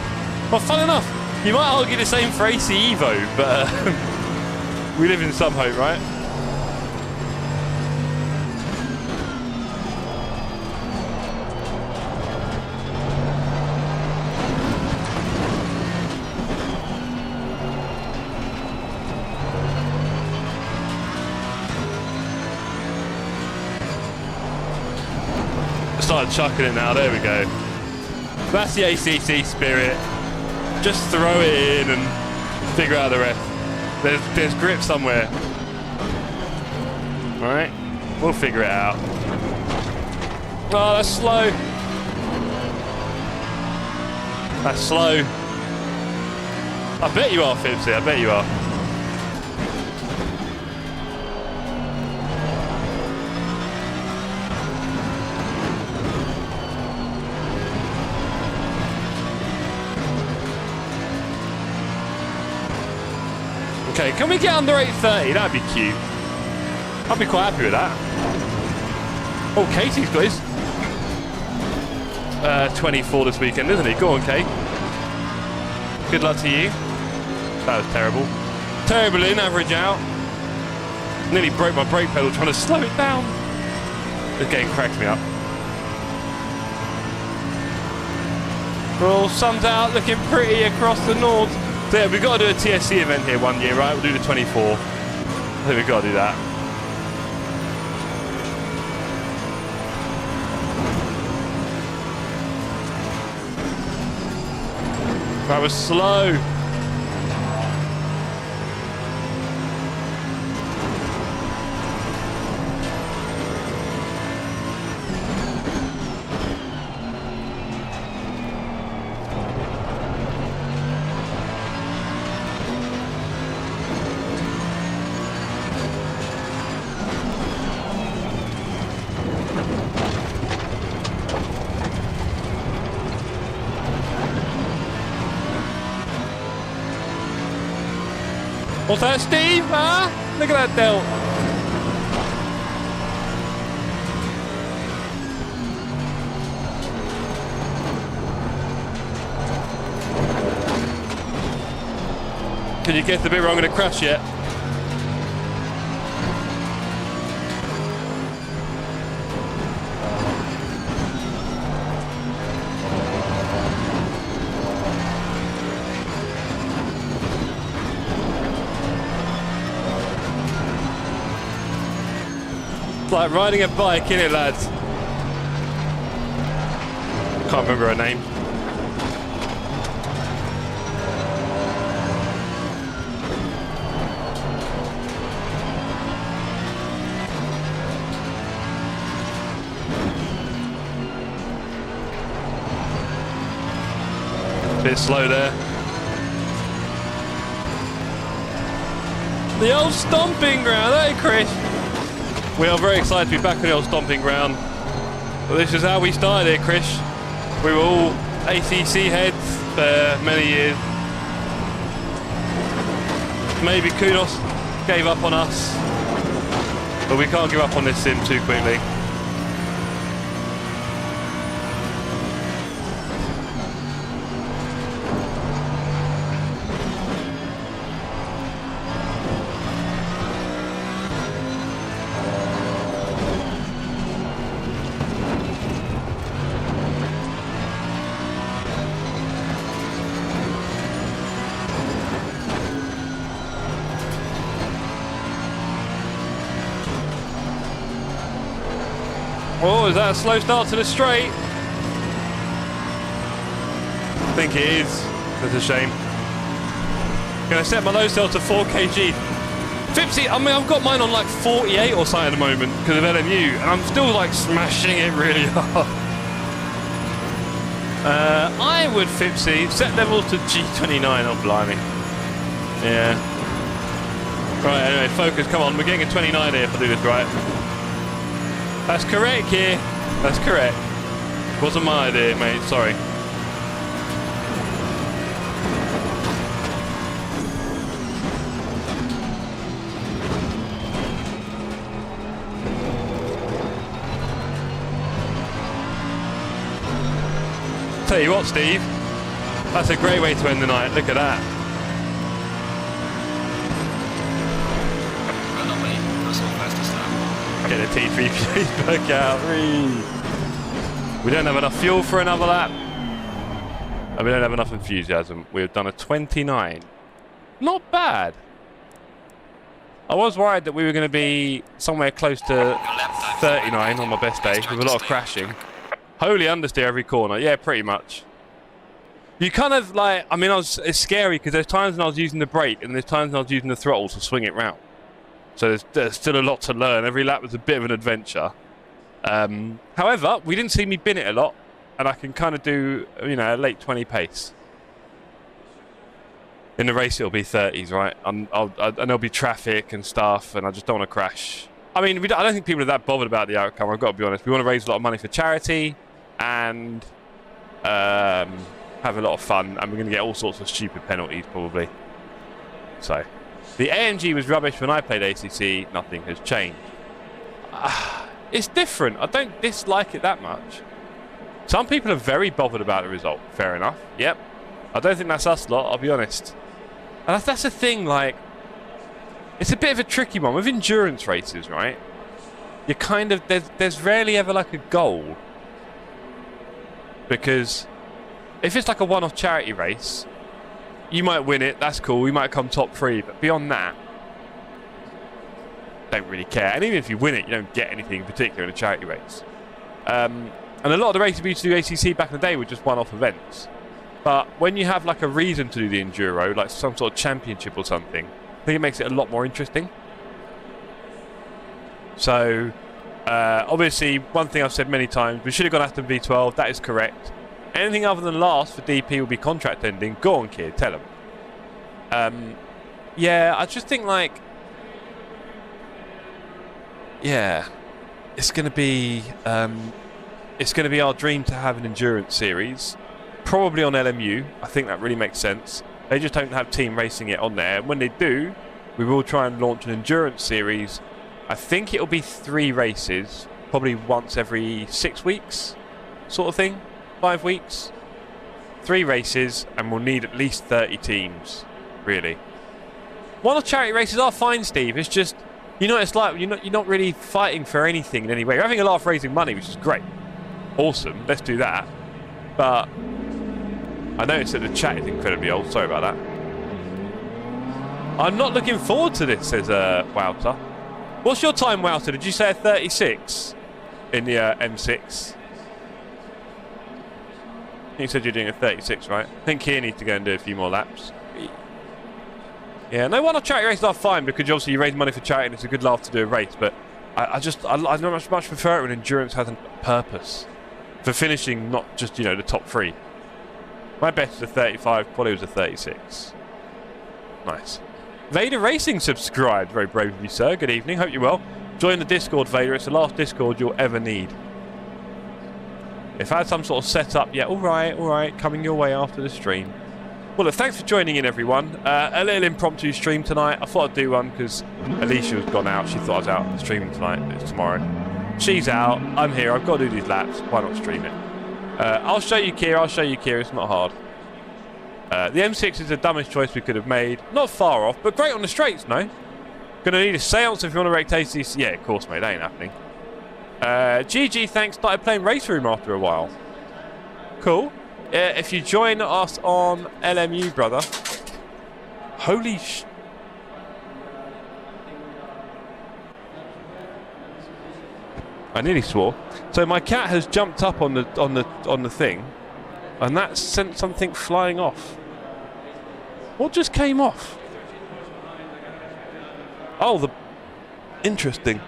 Well, fun enough. You might argue the same for AC Evo, but we live in some hope, right? start chucking it now. There we go. That's the ACC spirit. Just throw it in and figure out the rest. There's grip somewhere. Alright, we'll figure it out. Oh, that's slow. That's slow. I bet you are, Fibsy, I bet you are. Okay, can we get under 830? That'd be cute. I'd be quite happy with that. Oh, Katie's got his 24 this weekend, isn't he? Go on, Kate. Good luck to you. That was terrible. Terrible in, average out. Nearly broke my brake pedal trying to slow it down. This game cracks me up. Well, sun's out, looking pretty across the Nords. So yeah, we've got to do a TSC event here one year, right? We'll do the 24. I think we've got to do that. That was slow. What's that, Steve? Huh? Look at that delt. Can you guess the bit where I'm going to crash yet? It's like riding a bike, innit, lads? Can't remember her name. Bit slow there. The old stomping ground, hey Chris? We are very excited to be back on the old stomping ground. But this is how we started here, Chris. We were all ACC heads for many years. Maybe Kudos gave up on us, but we can't give up on this sim too quickly. Oh, is that a slow start to the straight? I think it is. That's a shame. Gonna set my load cell to 4 kg. 50, I mean, I've got mine on like 48 or something at the moment because of LMU, and I'm still like smashing it really hard. I would Fipsy set level to G29. Oh, blimey. Yeah. Right, anyway, focus. Come on, we're getting a 29 here if I do this right. That's correct here. That's correct. Wasn't my idea, mate. Sorry. Tell you what, Steve. That's a great way to end the night. Look at that. Well done, mate. That's all fastest now. Get the T3 back out. We don't have enough fuel for another lap. And we don't have enough enthusiasm. We've done a 29. Not bad. I was worried that we were going to be somewhere close to 39 on my best day with a lot of crashing. Holy understeer every corner. Yeah, pretty much. You kind of like, I mean, it's scary because there's times when I was using the brake and there's times when I was using the throttle to swing it round. So there's still a lot to learn. Every lap was a bit of an adventure. However, we didn't see me bin it a lot, and I can kind of do, you know, a late 20 pace. In the race, it'll be 30s, right? And there'll be traffic and stuff, and I just don't want to crash. I mean, I don't think people are that bothered about the outcome. I've got to be honest. We want to raise a lot of money for charity, and have a lot of fun, and we're going to get all sorts of stupid penalties probably. So, the AMG was rubbish when I played ACC. Nothing has changed. It's different. I don't dislike it that much. Some people are very bothered about the result. Fair enough. Yep. I don't think that's us lot, I'll be honest. And that's the thing, like, it's a bit of a tricky one. With endurance races, right? You kind of, there's rarely ever like a goal. Because if it's like a one-off charity race, you might win it, that's cool, we might come top 3, but beyond that, don't really care. And even if you win it, you don't get anything in particular in a charity race. And a lot of the races we used to do ACC back in the day were just one-off events. But when you have like a reason to do the enduro, like some sort of championship or something, I think it makes it a lot more interesting. So, obviously, one thing I've said many times, we should have gone Aston V12, that is correct. Anything other than last for DP will be contract ending. Go on, kid, tell them. Yeah, I just think like, yeah, it's going to be our dream to have an endurance series, probably on LMU. I think that really makes sense. They just don't have team racing it on there. And when they do, we will try and launch an endurance series. I think it'll be 3 races, probably once every 6 weeks, sort of thing. 5 weeks, 3 races, and we'll need at least 30 teams, really. One-off charity races are fine, Steve. It's just, you know, it's like you're not really fighting for anything in any way. You're having a laugh raising money, which is great, awesome. Let's do that. But I noticed that the chat is incredibly old. Sorry about that. I'm not looking forward to this, says Wouter. What's your time, Wouter? Did you say a 36 in the M6? You said you're doing a 36, right? I think Keir needs to go and do a few more laps. Yeah, no, one-off charity races are fine because obviously you raise money for charity and it's a good laugh to do a race, but I much prefer it when endurance has a purpose for finishing, not just, you know, the top 3. My best is a 35, probably was a 36. Nice. Vader Racing subscribed. Very brave of you, sir. Good evening. Hope you're well. Join the Discord, Vader. It's the last Discord you'll ever need. If I had some sort of setup, yeah, all right, coming your way after the stream. Well, look, thanks for joining in, everyone. A little impromptu stream tonight. I thought I'd do one because Alicia was gone out. She thought I was out streaming tonight. It's tomorrow. She's out. I'm here. I've got to do these laps. Why not stream it? I'll show you, Kira. It's not hard. The M6 is the dumbest choice we could have made. Not far off, but great on the straights, no? Gonna need a seance if you want to rate ACC. Yeah, of course, mate. That ain't happening. GG, thanks. Started playing Race Room after a while. Cool. If you join us on LMU, brother. Holy sh... I nearly swore. So my cat has jumped up on the thing, and that sent something flying off. What just came off? Oh, the... Interesting.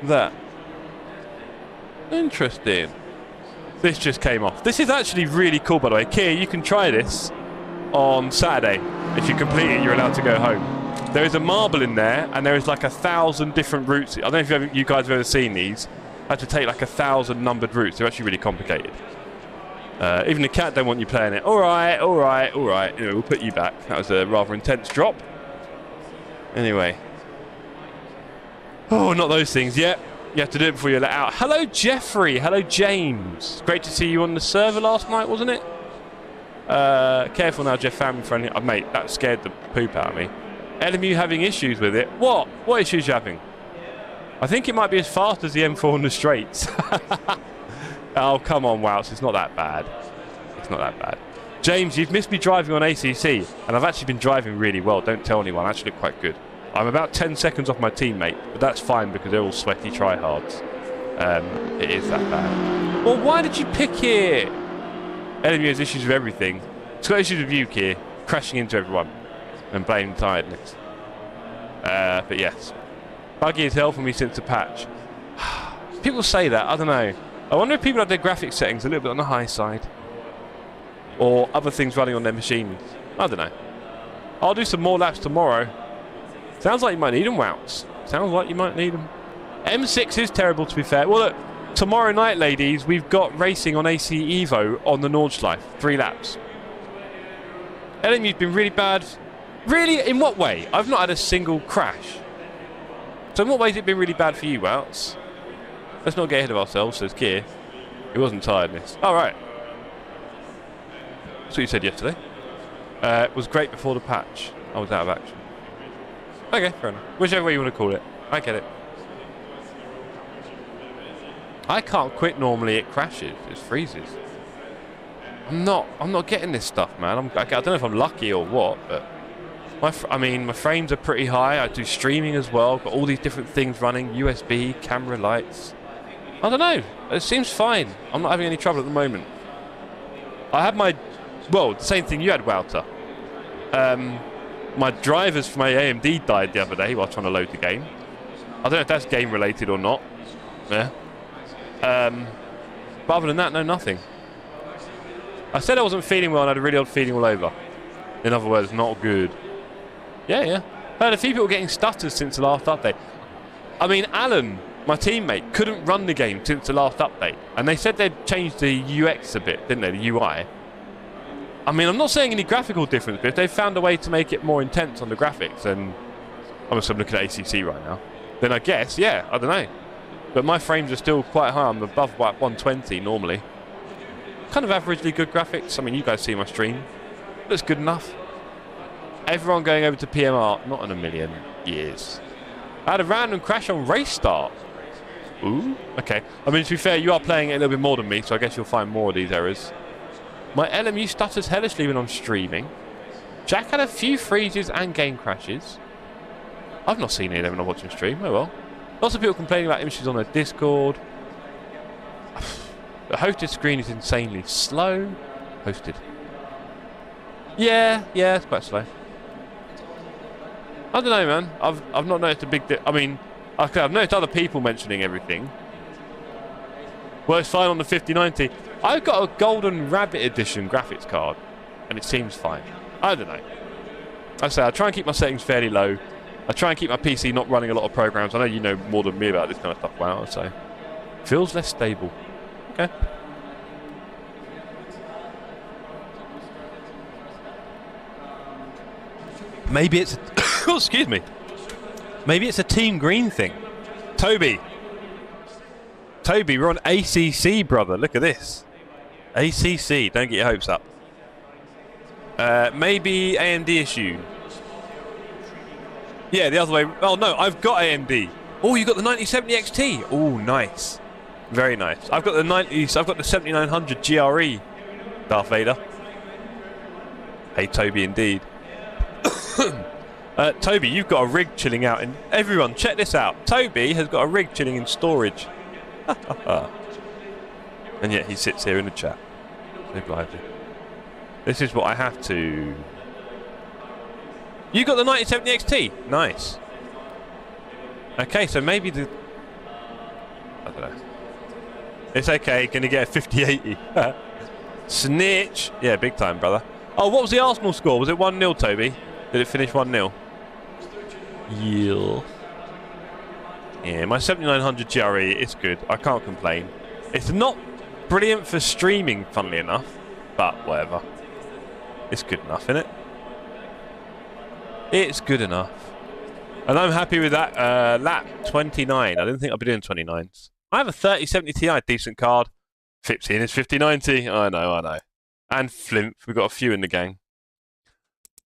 That. Interesting. This just came off. This is actually really cool, by the way. Kia, you can try this on Saturday. If you complete it, you're allowed to go home. There is a marble in there, and there is like 1,000 different routes. I don't know if you guys have ever seen these. I had to take like 1,000 numbered routes. They're actually really complicated. Even the cat don't want you playing it. All right. Anyway, we'll put you back. That was a rather intense drop. Anyway. Oh, not those things. Yep. You have to do it before you're let out. Hello, Jeffrey. Hello, James. Great to see you on the server last night, wasn't it? Careful now, Jeff. Family friendly. Oh, mate, that scared the poop out of me. LMU having issues with it. What? What issues are you having? I think it might be as fast as the M4 on the straights. Oh, come on, Wouse. It's not that bad. It's not that bad. James, you've missed me driving on ACC, and I've actually been driving really well. Don't tell anyone. I actually look quite good. I'm about 10 seconds off my teammate, but that's fine because they're all sweaty tryhards. It is that bad. Well, why did you pick it? LMU has issues with everything. It's got issues with you, Kier, crashing into everyone and blaming tiredness. But yes, buggy as hell for me since the patch. People say that, I don't know. I wonder if people have their graphics settings a little bit on the high side. Or other things running on their machines. I don't know. I'll do some more laps tomorrow. Sounds like you might need them, Wouts. Sounds like you might need them. M6 is terrible, to be fair. Well, look, tomorrow night, ladies, we've got racing on AC Evo on the Nords 3 laps. LMU's been really bad. Really? In what way? I've not had a single crash. So in what way has it been really bad for you, Wouts? Let's not get ahead of ourselves, says Kier. It wasn't tiredness. All right. That's what you said yesterday. It was great before the patch. I was out of action. Okay, fair enough. Whichever way you want to call it. I get it. I can't quit normally. It crashes. It freezes. I'm not getting this stuff, man. I don't know if I'm lucky or what, but my frames are pretty high. I do streaming as well. Got all these different things running. USB, camera, lights. I don't know. It seems fine. I'm not having any trouble at the moment. I had my... Well, the same thing you had, Wouter. My drivers for my AMD died the other day while trying to load the game. I don't know if that's game related or not. Yeah. But other than that, no, nothing. I said I wasn't feeling well and I had a really odd feeling all over. In other words, not good. Yeah. Heard a few people getting stutters since the last update. I mean, Alan, my teammate, couldn't run the game since the last update. And they said they'd changed the UX a bit, didn't they? The UI. I mean, I'm not saying any graphical difference, but if they've found a way to make it more intense on the graphics, and I'm looking at ACC right now, then I guess, yeah, I don't know. But my frames are still quite high. I'm above 120 normally. Kind of averagely good graphics. I mean, you guys see my stream. Looks good enough. Everyone going over to PMR, not in a million years. I had a random crash on race start. Ooh, okay. I mean, to be fair, you are playing it a little bit more than me, so I guess you'll find more of these errors. My LMU stutters hellishly when I'm streaming. Jack had a few freezes and game crashes. I've not seen any of them when I'm watching stream. Oh well. Lots of people complaining about images on their Discord. The hosted screen is insanely slow. Hosted. Yeah, it's quite slow. I don't know, man. I've not noticed a big I mean, I've noticed other people mentioning everything. Well, it's fine on the 5090. I've got a Golden Rabbit Edition graphics card, and it seems fine. I don't know. I say I try and keep my settings fairly low. I try and keep my PC not running a lot of programs. I know you know more than me about this kind of stuff, wow, so feels less stable. Okay. Maybe it's oh, excuse me. Maybe it's a Team Green thing. Toby, we're on ACC, brother. Look at this. ACC. Don't get your hopes up. Maybe AMD issue. Yeah, the other way. Oh, no, I've got AMD. Oh, you got the 9070 XT. Oh, nice. Very nice. I've got the 90s. I've got the 7900 GRE. Darth Vader. Hey, Toby, indeed. Toby, you've got a rig chilling out. And everyone, check this out. Toby has got a rig chilling in storage. And yet he sits here in the chat. So lively. This is what I have to... You got the 9070 XT? Nice. Okay, so maybe the... I don't know. It's okay, gonna get a 5080. Snitch! Yeah, big time, brother. Oh, what was the Arsenal score? Was it 1-0, Toby? Did it finish 1-0? Yeah, my 7900 GRE, it's good. I can't complain. It's not brilliant for streaming, funnily enough, but whatever. It's good enough, isn't it? It's good enough. And I'm happy with that. Lap 29. I didn't think I'd be doing 29s. I have a 3070 Ti, decent card. Fits in his 5090. I know. And Flimp. We've got a few in the gang.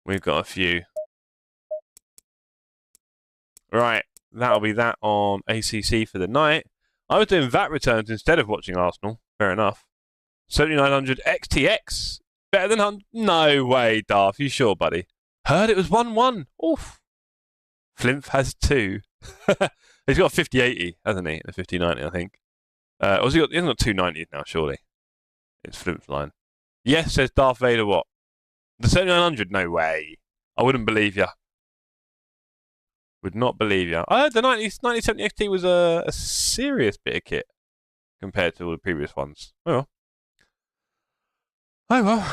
We've got a few. Right. That'll be that on ACC for the night. I was doing VAT returns instead of watching Arsenal. Fair enough. 7900 XTX. Better than 100. No way, Darth. You sure, buddy? Heard it was 1-1. Oof. Flimp has 2. He's got a 5080, hasn't he? A 5090, I think. Or has he hasn't got 290s now, surely. It's Flimp's line. Yes, says Darth Vader what? The 7900? No way. I wouldn't believe you. Would not believe you. I heard the 9070 XT was a serious bit of kit compared to all the previous ones. Oh well.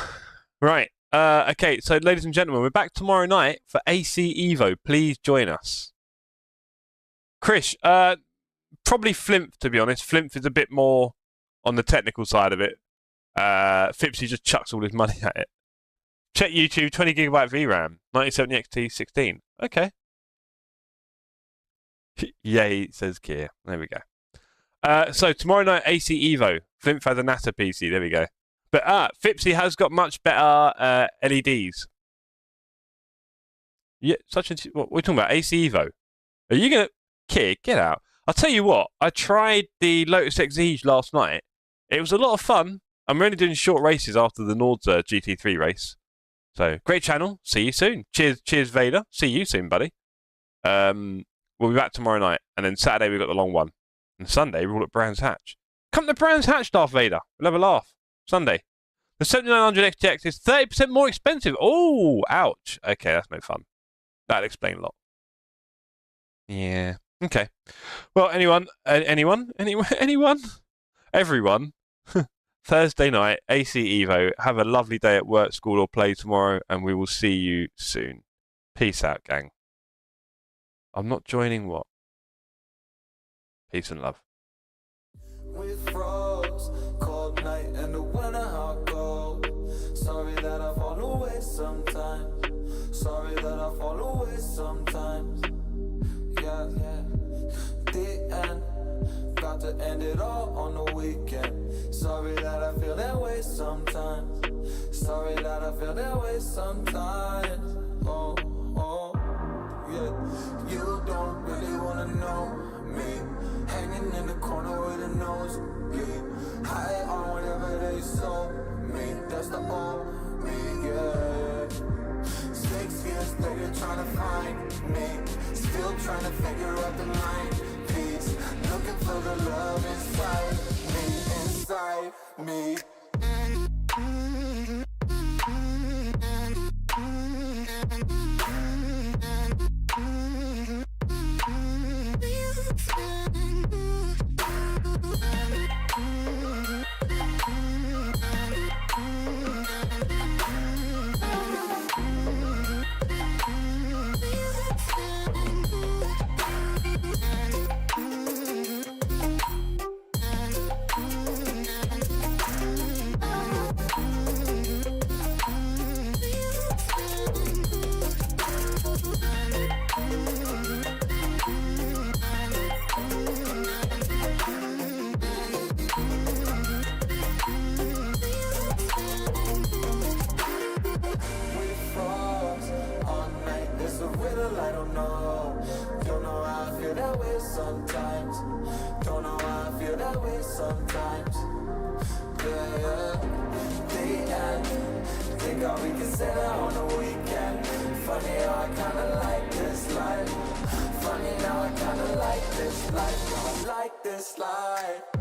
Right. Okay, so ladies and gentlemen, we're back tomorrow night for AC Evo. Please join us. Krish, probably Flimp, to be honest. Flimp is a bit more on the technical side of it. Fipsy just chucks all his money at it. Check YouTube, 20GB VRAM, 9070 XT 16. Okay. Yay, says Kier. There we go. So tomorrow night, AC Evo. Flimp has a NASA PC. There we go. But Fipsy has got much better LEDs. Yeah, what are we talking about? AC Evo. Are you gonna Kier, get out? I'll tell you what. I tried the Lotus Exige last night. It was a lot of fun. I'm only doing short races after the Nords GT3 race. So great channel. See you soon. Cheers, Vader. See you soon, buddy. We'll be back tomorrow night, and then Saturday we've got the long one, and Sunday we're all at Brands Hatch. Come to Brands Hatch, Darth Vader. We'll have a laugh. Sunday. The 7900 XTX is 30% more expensive. Oh, ouch. Okay, that's no fun. That'll explain a lot. Yeah. Okay. Well, everyone. Thursday night, AC Evo. Have a lovely day at work, school, or play tomorrow, and we will see you soon. Peace out, gang. I'm not joining what? Peace and love. With frogs, cold night and the winter hot cold. Sorry that I fall away sometimes. Sorry that I fall away sometimes. Yeah. The end, got to end it all on the weekend. Sorry that I feel that way sometimes. Sorry that I feel that way sometimes. Oh. Yeah, you don't really wanna know me. Hanging in the corner with a nosebleed. High on whatever they sold me. That's the old me, yeah. 6 years later trying to find me. Still trying to figure out the mind piece. Looking for the love inside me. I don't know how I feel that way sometimes. Don't know how I feel that way sometimes. Yeah. The end. Think how we can set out on the weekend. Funny how I kinda like this life. Funny how I kinda like this life. I like this life.